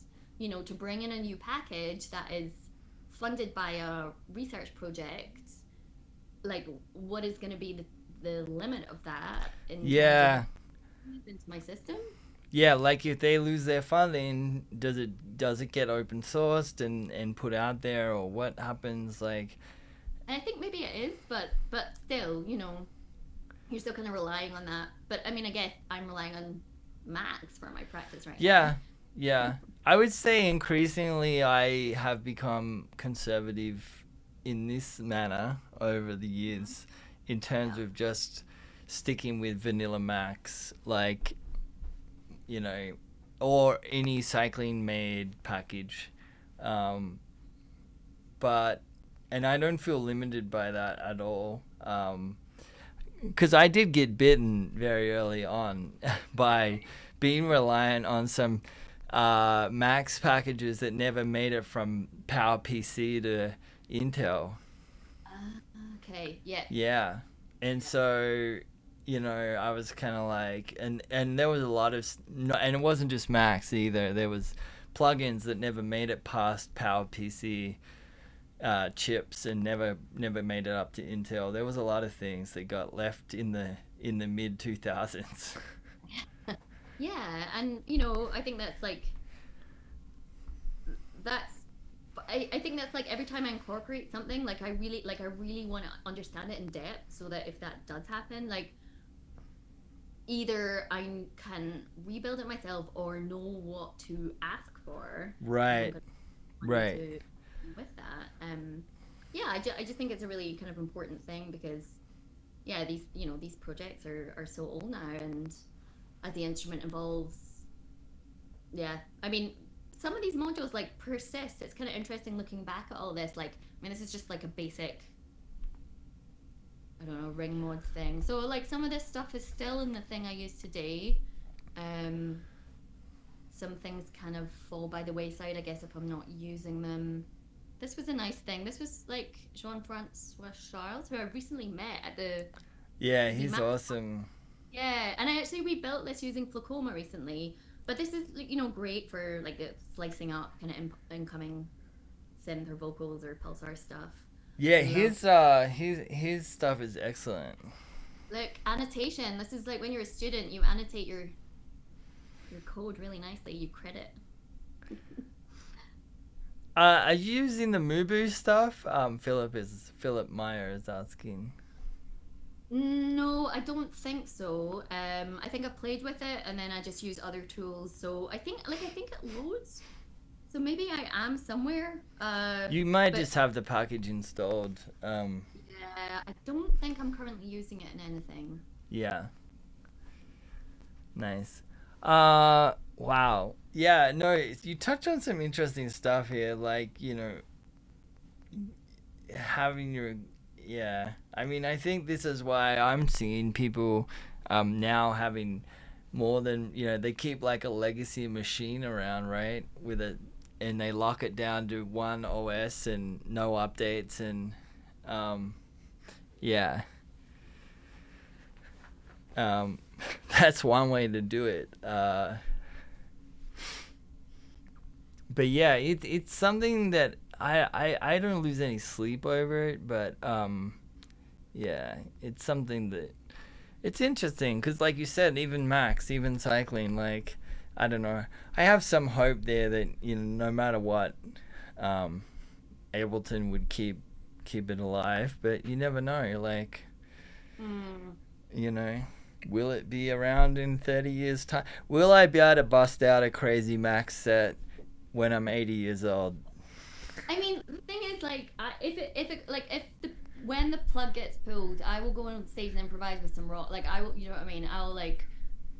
to bring in a new package that is funded by a research project. Like, what is going to be the limit of that in terms of yeah, what into my system? yeah. Like if they lose their funding, does it get open sourced and put out there, or what happens? Like, And I think maybe it is, but still, you're still kind of relying on that. But I mean, I guess I'm relying on Max for my practice right now. yeah, yeah. I would say increasingly I have become conservative in this manner over the years in terms Yeah. of just sticking with vanilla max, like, you know, or any cycling made package. Um, but, and I don't feel limited by that at all. Because I did get bitten very early on by being reliant on some Max packages that never made it from PowerPC to Intel. Okay. Yeah. Yeah, and so you know I was kind of like, and there was a lot of no, and it wasn't just Macs either. There was plugins that never made it past PowerPC chips and never made it up to Intel. There was a lot of things that got left in the mid 2000s. Yeah, and I think that's like that's I think that's like every time I incorporate something, like I really want to understand it in depth so that if that does happen, like either I can rebuild it myself or know what to ask for when I'm Right, going right. to with that. Yeah, I just think it's a really kind of important thing because yeah, these projects are so old now, and as the instrument evolves, yeah, I mean, some of these modules like persist. It's kind of interesting looking back at all this. Like, I mean, this is just like a basic, I don't know, ring mod thing. So like some of this stuff is still in the thing I use today. Um, some things kind of fall by the wayside, I guess, if I'm not using them. This was a nice thing. This was like Jean-Francois Charles, who I recently met at Yeah, the he's Max. awesome. Yeah, and I actually rebuilt this using FluCoMa recently. But this is like, great for like the slicing up kind of incoming synth or vocals or pulsar stuff. Yeah, I love. his stuff is excellent. Look, annotation. This is like when you're a student, you annotate your code really nicely. You credit. Are you using the Mubu stuff? Philip Meyer is asking. No, I don't think so. I think I've played with it and then I just use other tools. So I think it loads. So maybe I am somewhere. You might But just have the package installed. yeah, I don't think I'm currently using it in anything. Yeah, nice. Wow. Yeah, no, you touch on some interesting stuff here, like, having your, yeah. I mean, I think this is why I'm seeing people now having more than, they keep like a legacy machine around, right? And they lock it down to one OS and no updates, and um, yeah. Um, that's one way to do it. But yeah, it's something that I don't lose any sleep over it, but yeah, it's something that it's interesting because, like you said, even Max, even cycling, like, I don't know, I have some hope there that, no matter what, um, Ableton would keep it alive, but you never know. Like, Hmm. you know, will it be around in 30 years time? Will I be able to bust out a crazy Max set when I'm 80 years old? I mean, the thing is, like, if the when the plug gets pulled, I will go on stage and improvise with some rock. Like, I will, you know what I mean?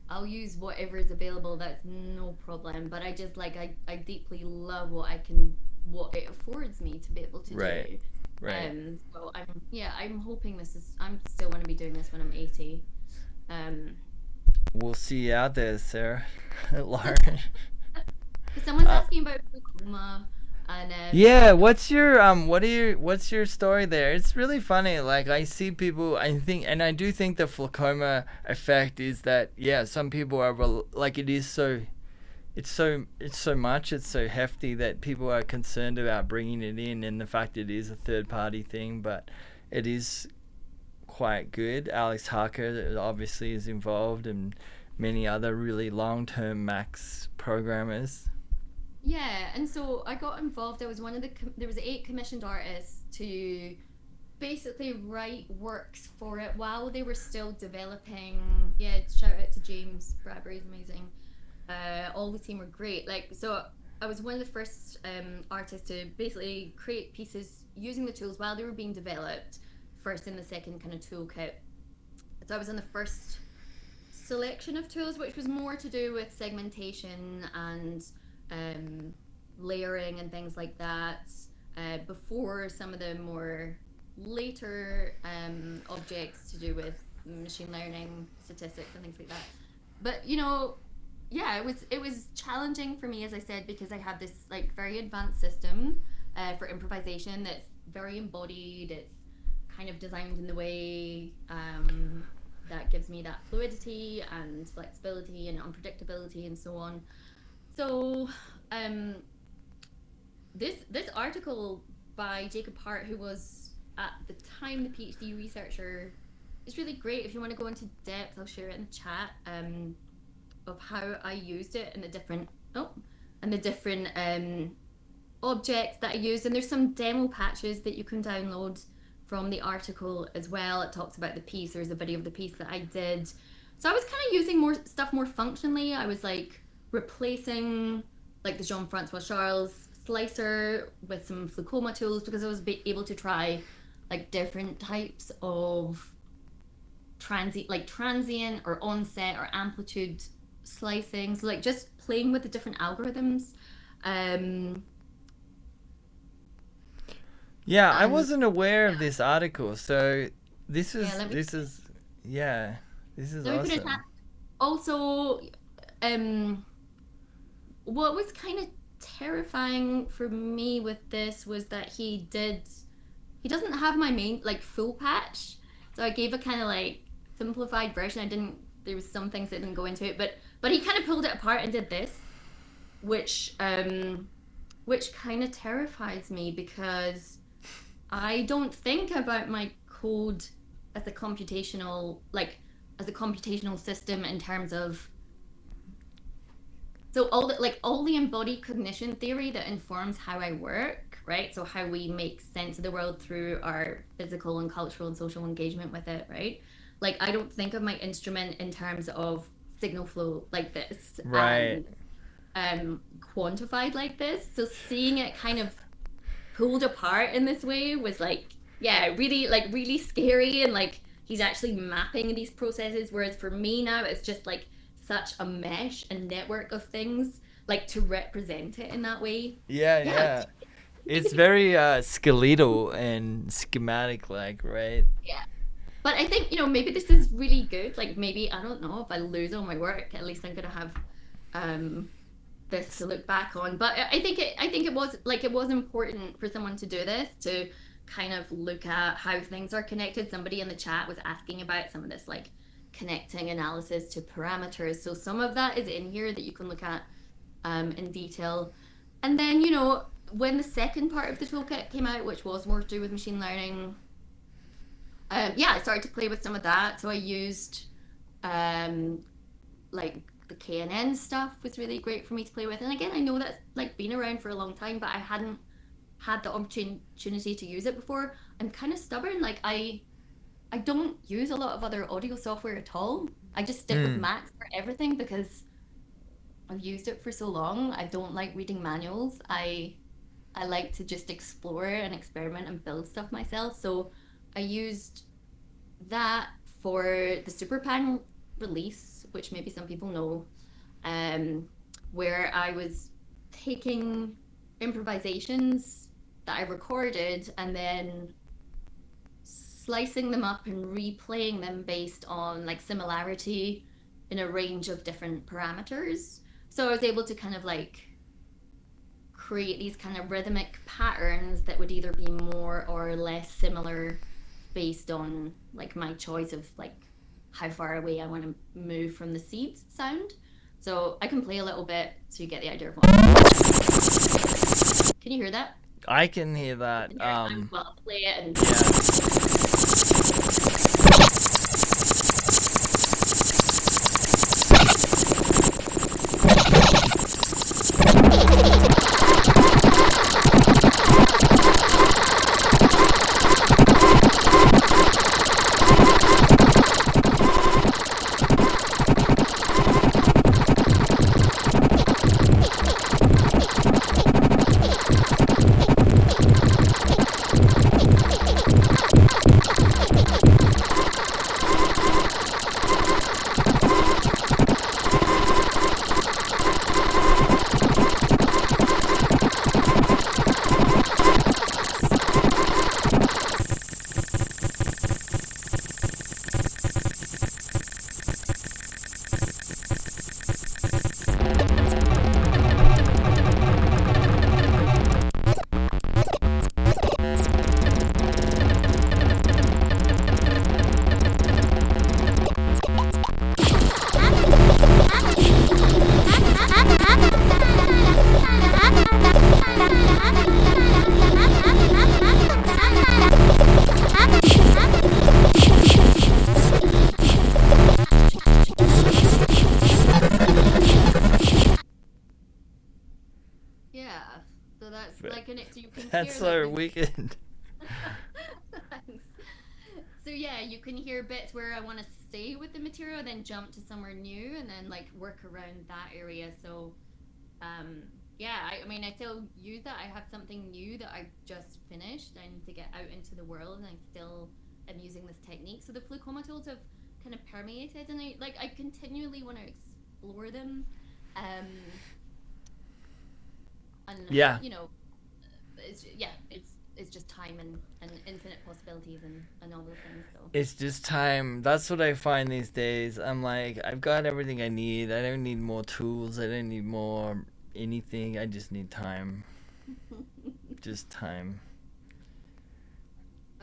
I'll use whatever is available. That's no problem. But I just like I deeply love what it affords me to be able to Right, do. right. So I'm hoping I'm still going to be doing this when I'm 80. Um, We'll see you out there, Sarah. Lauren. Someone's Uh, asking about FluCoMa, and yeah, what's your story there? It's really funny. Like, I see people, I do think the FluCoMa effect is that, yeah, some people are like, it's so hefty that people are concerned about bringing it in, and the fact it is a third party thing, but it is quite good. Alex Harker obviously is involved, and many other really long term Max programmers. yeah, and so I got involved. I was one of there was 8 commissioned artists to basically write works for it while they were still developing. Yeah, shout out to James Bradbury's amazing. All the team were great. Like, so I was one of the first artists to basically create pieces using the tools while they were being developed, first in the second kind of toolkit. So I was on the first selection of tools, which was more to do with segmentation and um, layering and things like that. Before some of the more later objects to do with machine learning, statistics, and things like that. But yeah, it was challenging for me, as I said, because I have this like very advanced system for improvisation that's very embodied. It's kind of designed in the way that gives me that fluidity and flexibility and unpredictability and so on. So um, this article by Jacob Hart, who was at the time the PhD researcher, is really great. If you want to go into depth, I'll share it in the chat of how I used it and the different objects that I used. And there's some demo patches that you can download from the article as well. It talks about the piece. There's a video of the piece that I did. So I was kind of using more stuff more functionally. I was like replacing like the Jean-Francois Charles slicer with some FluCoMa tools because I was able to try like different types of transient or onset or amplitude slicing. So like just playing with the different algorithms. Um, Yeah, I and wasn't aware yeah, of this article, so yeah, yeah, this is let me put it. awesome. Also, um, what was kind of terrifying for me with this was that he doesn't have my main like full patch, so I gave a kind of like simplified version. I didn't There was some things that didn't go into it, but he kind of pulled it apart and did this, which which kind of terrifies me because I don't think about my code as a computational, like as a computational system in terms of, so all the embodied cognition theory that informs how I work, right? So how we make sense of the world through our physical and cultural and social engagement with it, right? Like I don't think of my instrument in terms of signal flow like this Right. and quantified like this. So seeing it kind of pulled apart in this way was like, yeah, really like really scary, and like he's actually mapping these processes, whereas for me now it's just like such a mesh and network of things, like to represent it in that way. Yeah, Yeah. yeah. It's very skeletal and schematic like, right? Yeah. But I think, maybe this is really good. Like maybe, I don't know, if I lose all my work, at least I'm gonna have um this to look back on. But I think it was important for someone to do this, to kind of look at how things are connected. Somebody in the chat was asking about some of this like connecting analysis to parameters. So some of that is in here that you can look at in detail. And then, when the second part of the toolkit came out, which was more to do with machine learning, yeah, I started to play with some of that. So I used um, like the KNN stuff was really great for me to play with. And again, I know that's like been around for a long time, but I hadn't had the opportunity to use it before. I'm kind of stubborn. Like I don't use a lot of other audio software at all. I just stick with Mm. Max for everything because I've used it for so long. I don't like reading manuals. I like to just explore and experiment and build stuff myself. So I used that for the Superpan release, which maybe some people know, um, where I was taking improvisations that I recorded and then slicing them up and replaying them based on like similarity in a range of different parameters. So I was able to kind of like create these kind of rhythmic patterns that would either be more or less similar based on like my choice of like how far away I want to move from the seed sound. So I can play a little bit so you get the idea of what. Can you hear that? I can hear You that. can hear it. Well, I'll play it and Yeah. yeah. So that's like an so you can That's hear like so the wicked. Thanks. So yeah, you can hear bits where I want to stay with the material, then jump to somewhere new, and then like work around that area. So um, yeah, I mean, I still use that. I have something new that I just finished. I need to get out into the world, and I still am using this technique. So the FluCoMa tools have kind of permeated, and I continually want to explore them, um, and Yeah. it's just time and infinite possibilities and all those things. So It's just time. That's what I find these days. I'm like, I've got everything I need. I don't need more tools. I don't need more anything. I just need time. Just time.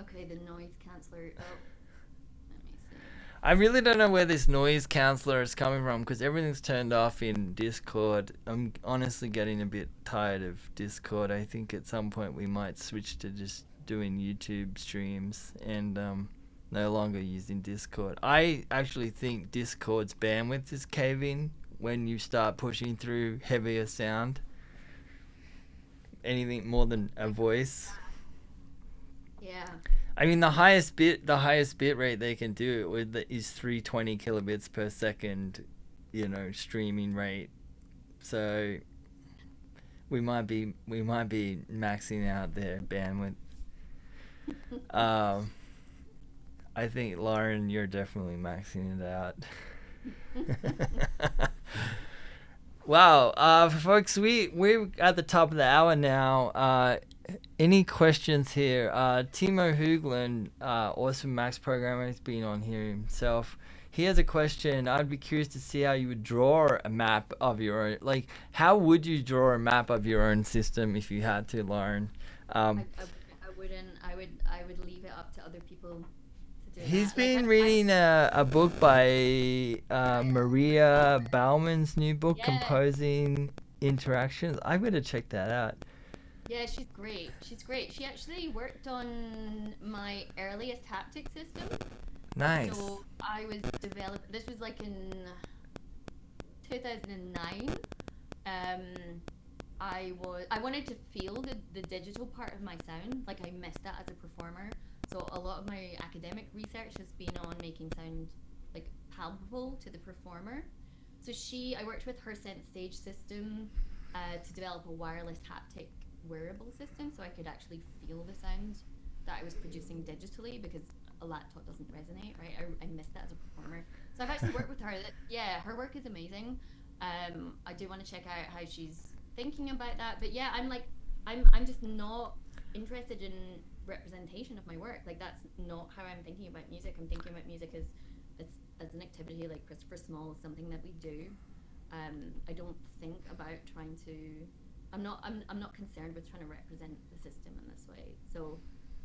okay, the noise canceller. Oh, let me see. I really don't know where this noise counselor is coming from because everything's turned off in Discord. I'm honestly getting a bit tired of Discord. I think at some point we might switch to just doing YouTube streams and no longer using Discord. I actually think Discord's bandwidth is caving when you start pushing through heavier sound. Anything more than a voice. Yeah. I mean, the highest bit rate they can do it with is 320 kilobits per second, streaming rate. So we might be maxing out their bandwidth. I think, Lauren, you're definitely maxing it out. Wow, folks, we're at the top of the hour now. Any questions here? Timo Hoogland, awesome Max programmer, has been on here himself. He has a question. I'd be curious to see how you would draw a map of your own. Like, how would you draw a map of your own system if you had to, Lauren? I wouldn't. I would leave it up to other people to do He's that. been reading a book by Maria Bauman's new book, Yeah. Composing Interactions. I'm going to check that out. Yeah, she's great. She's great. She actually worked on my earliest haptic system. Nice. So I was developing. This was like in 2009. I wanted to feel the digital part of my sound. Like, I missed that as a performer. So a lot of my academic research has been on making sound like palpable to the performer. So I worked with her synth stage system to develop a wireless haptic wearable system, so I could actually feel the sound that I was producing digitally, because a laptop doesn't resonate, right? I missed that as a performer. So I've actually worked with her. Yeah, her work is amazing. I do want to check out how she's thinking about that. But yeah, I'm just not interested in representation of my work. Like, that's not how I'm thinking about music. I'm thinking about music as an activity, like Christopher Small, something that we do. I don't think about trying to. I'm not concerned with trying to represent the system in this way. So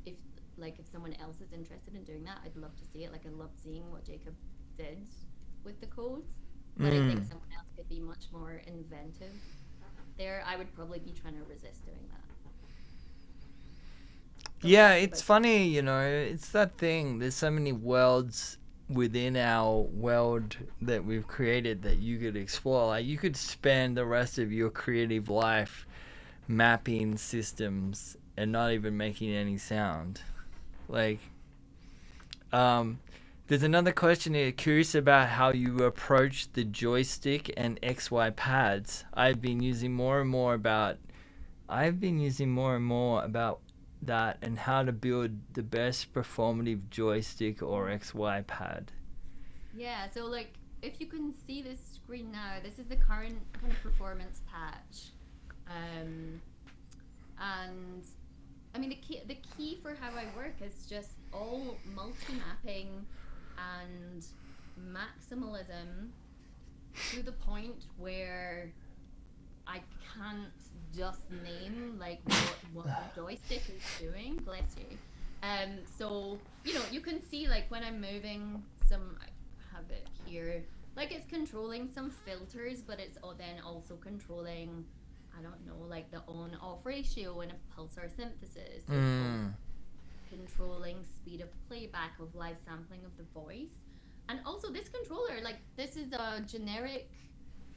if someone else is interested in doing that, I'd love to see it. Like, I loved seeing what Jacob did with the codes, but I think someone else could be much more inventive there. I would probably be trying to resist doing that. Yeah, it's funny, it's that thing. There's so many worlds within our world that we've created that you could explore. Like, you could spend the rest of your creative life mapping systems and not even making any sound. Like, there's another question here. Curious about how you approach the joystick and XY pads. I've been using more and more about that and how to build the best performative joystick or XY pad. Yeah, so like, if you can see this screen now, this is the current kind of performance patch. And I mean, the key for how I work is just all multi-mapping and maximalism to the point where I can't just name like what the joystick is doing. Bless you. So you can see, like, when I'm moving some, I have it here, like, it's controlling some filters, but it's then also controlling, I don't know, like the on-off ratio in a pulsar synthesis. It's controlling speed of playback of live sampling of the voice. And also this controller, like, this is a generic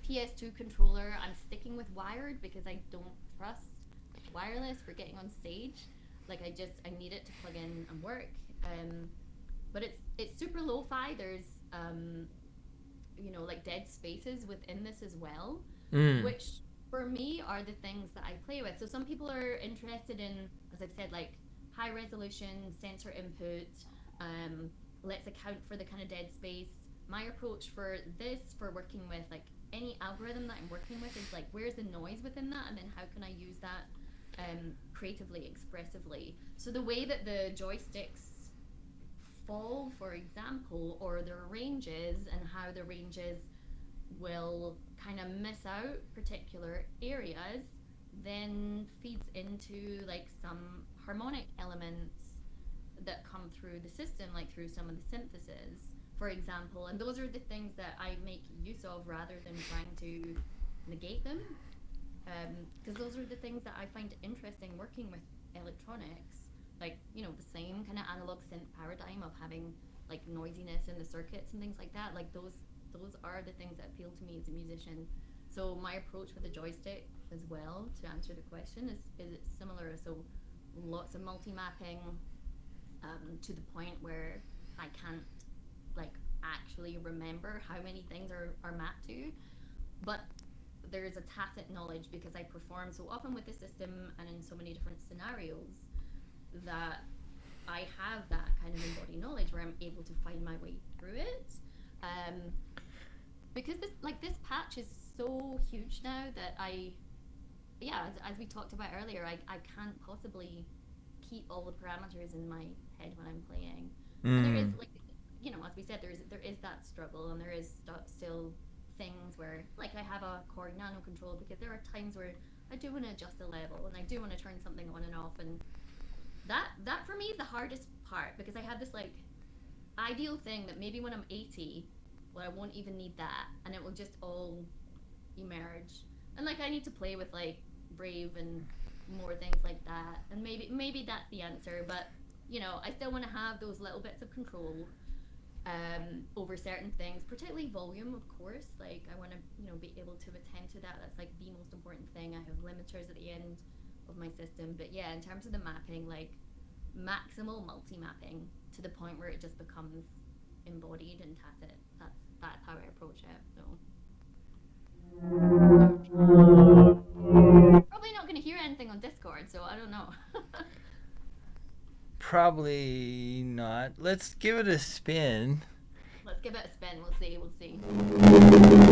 PS2 controller. I'm sticking with wired because I don't trust wireless for getting on stage. Like, I need it to plug in and work. But it's super lo-fi. There's like dead spaces within this as well, which for me are the things that I play with. So some people are interested in, as I've said, like high resolution sensor input. Let's account for the kind of dead space. My approach for working with like any algorithm that I'm working with is like, where's the noise within that, and then how can I use that creatively, expressively. So the way that the joysticks fall, for example, or their ranges, and how the ranges will kind of miss out particular areas, then feeds into like some harmonic elements that come through the system, like through some of the synthesis, for example. And those are the things that I make use of rather than trying to negate them, because those are the things that I find interesting working with electronics. like, you know, the same kind of analog synth paradigm of having like noisiness in the circuits and things like that. Like those are the things that appeal to me as a musician. So my approach with the joystick as well, to answer the question, is similar. So lots of multi-mapping, to the point where I can't like actually remember how many things are mapped to. But there's a tacit knowledge because I perform so often with the system and in so many different scenarios that I have that kind of embodied knowledge where I'm able to find my way through it. Um, because this patch is so huge now that yeah, as we talked about earlier, I can't possibly keep all the parameters in my head when I'm playing. And there is, Mm. like, you know, as we said, there is that struggle, and there is still things where, like, I have a chord nano control because there are times where I do want to adjust the level and I do want to turn something on and off, and that for me is the hardest part because I have this like ideal thing that maybe when I'm 80, well, I won't even need that, and it will just all emerge. And like I need to play with like Brave and more things like that, and maybe that's the answer. But you know, I still want to have those little bits of control, over certain things, particularly volume, of course. Like I want to, you know, be able to attend to that. That's like the most important thing. I have limiters at the end of my system, but yeah, in terms of the mapping, like maximal multi-mapping to the point where it just becomes embodied and tacit. That's how I approach it. So probably not going to hear anything on Discord, so I don't know. Probably not. Let's give it a spin. Let's give it a spin. We'll see. We'll see.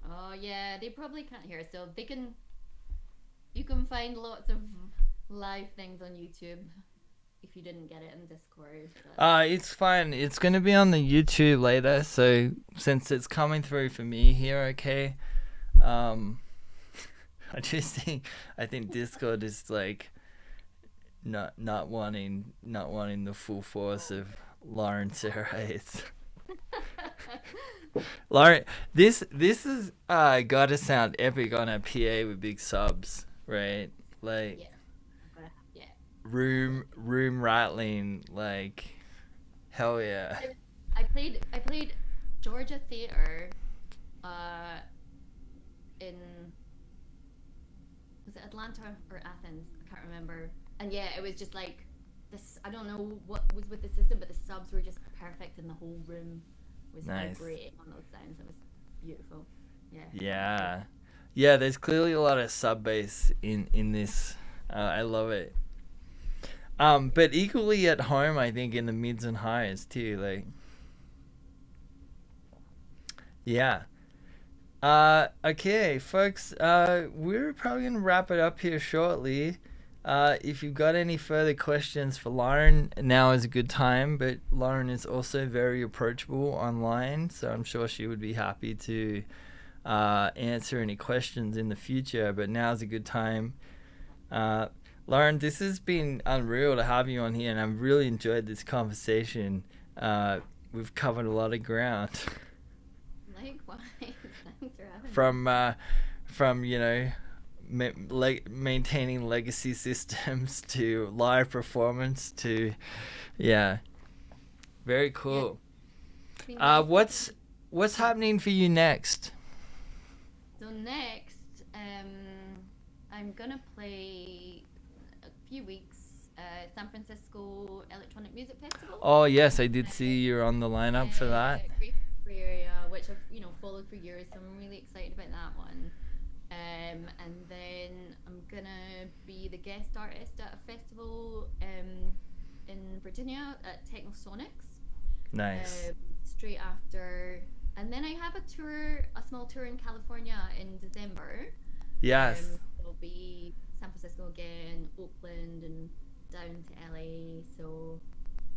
Oh yeah, they probably can't hear, so they can. You can find lots of live things on YouTube if you didn't get it in Discord. But It's fine. It's gonna be on the YouTube later. So since it's coming through for me here, okay. Um, I think Discord is like not wanting the full force of Lauren Sarah Hayes. Lauren, this is gotta sound epic on a PA with big subs, right? Like yeah, yeah. room rattling, like hell yeah. I played Georgia Theatre, uh, in, was it Atlanta or Athens? I can't remember. And yeah, it was just like this. I don't know what was with the system, but the subs were just perfect, and the whole room was Nice. vibrating on those sounds. It was beautiful. Yeah. Yeah. Yeah, there's clearly a lot of sub bass in this. I love it. But equally at home, I think in the mids and highs too. Like, yeah. Okay, folks. We're probably gonna wrap it up here shortly. If you've got any further questions for Lauren, now is a good time. But Lauren is also very approachable online, so I'm sure she would be happy to answer any questions in the future. But now's a good time. Lauren, this has been unreal to have you on here, and I've really enjoyed this conversation. We've covered a lot of ground. Likewise. Thanks for having me. From maintaining legacy systems to live performance to, yeah, very cool. Yeah. What's happening for you next? So next, I'm gonna play a few weeks San Francisco Electronic Music Festival. Oh yes, I did see you're on the lineup for that. Great area, which I've followed for years, so I'm really excited about that one. And then I'm gonna be the guest artist at a festival in Virginia at Techno. Nice. Straight after, and then I have a small tour in California in December. Yes. It'll be San Francisco again, Oakland, and down to LA. So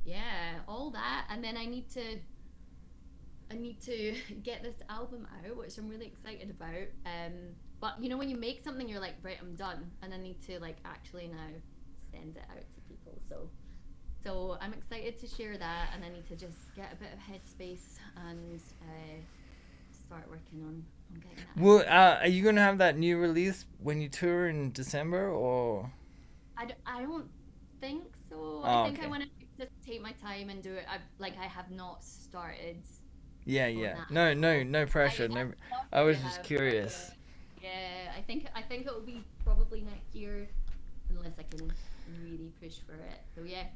yeah, all that, and then I need to get this album out, which I'm really excited about. But when you make something, you're like, right, I'm done, and I need to like actually now send it out to people. So I'm excited to share that, and I need to just get a bit of headspace and start working on getting that. Well, are you gonna have that new release when you tour in December, or? I don't think so. Oh, I think okay. I want to just take my time and do it. I have not started. Yeah. No pressure. I was just curious. Yeah, I think it will be probably next year, unless I can really push for it. So yeah.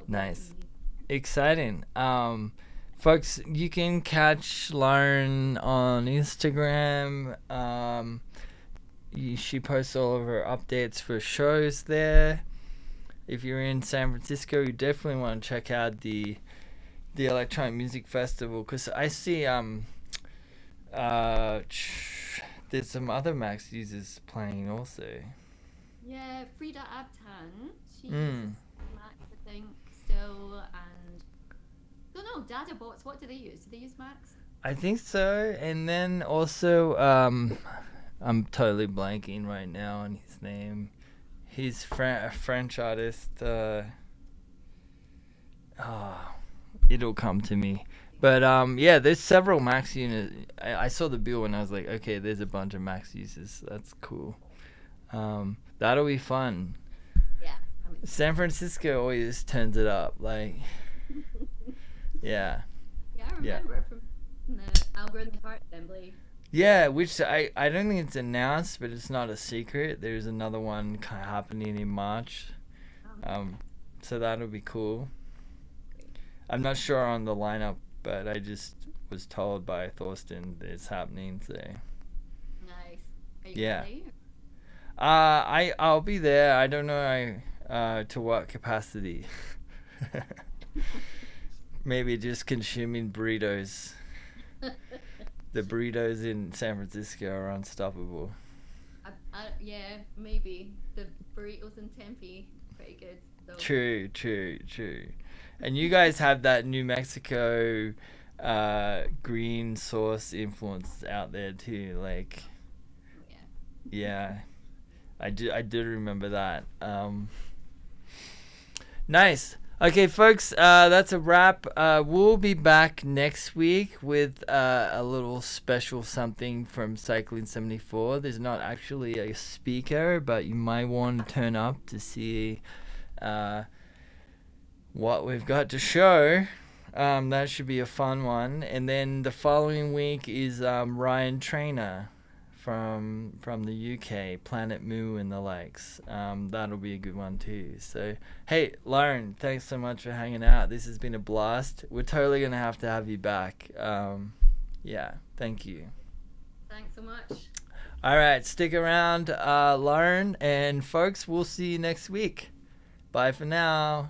Nice. Exciting. Folks, you can catch Lauren on Instagram. She posts all of her updates for shows there. If you're in San Francisco, you definitely want to check out the Electronic Music Festival, because I see there's some other Max users playing also. Yeah, Frida Abtan. She uses Max, I think, still, and don't know, Data Bots, what do they use? Do they use Max? I think so. And then also I'm totally blanking right now on his name. He's a French artist. It'll come to me. But yeah, there's several Max units. I saw the bill and I was like, okay, there's a bunch of Max users. That's cool. That'll be fun. Yeah. San Francisco always turns it up. Like, yeah. Yeah, I remember from the Algorithmic Art Assembly. Yeah, which I don't think it's announced, but it's not a secret. There's another one kind of happening in March. So that'll be cool. I'm not sure on the lineup, but I just was told by Thorsten that it's happening. So nice. Are you yeah. Ready? I'll be there. I don't know to what capacity. Maybe just consuming burritos. The burritos in San Francisco are unstoppable. Yeah, maybe the burritos in Tempe, pretty good. So. True. And you guys have that New Mexico green sauce influence out there too. Like, yeah, I do remember that. Nice. Okay, folks, that's a wrap. We'll be back next week with a little special something from Cycling 74. There's not actually a speaker, but you might want to turn up to see what we've got to show. That should be a fun one. And then the following week is Ryan Trainer from the UK, Planet Moo and the likes. That'll be a good one too. So, hey, Lauren, thanks so much for hanging out. This has been a blast. We're totally going to have you back. Yeah, thank you. Thanks so much. All right, stick around, Lauren. And folks, we'll see you next week. Bye for now.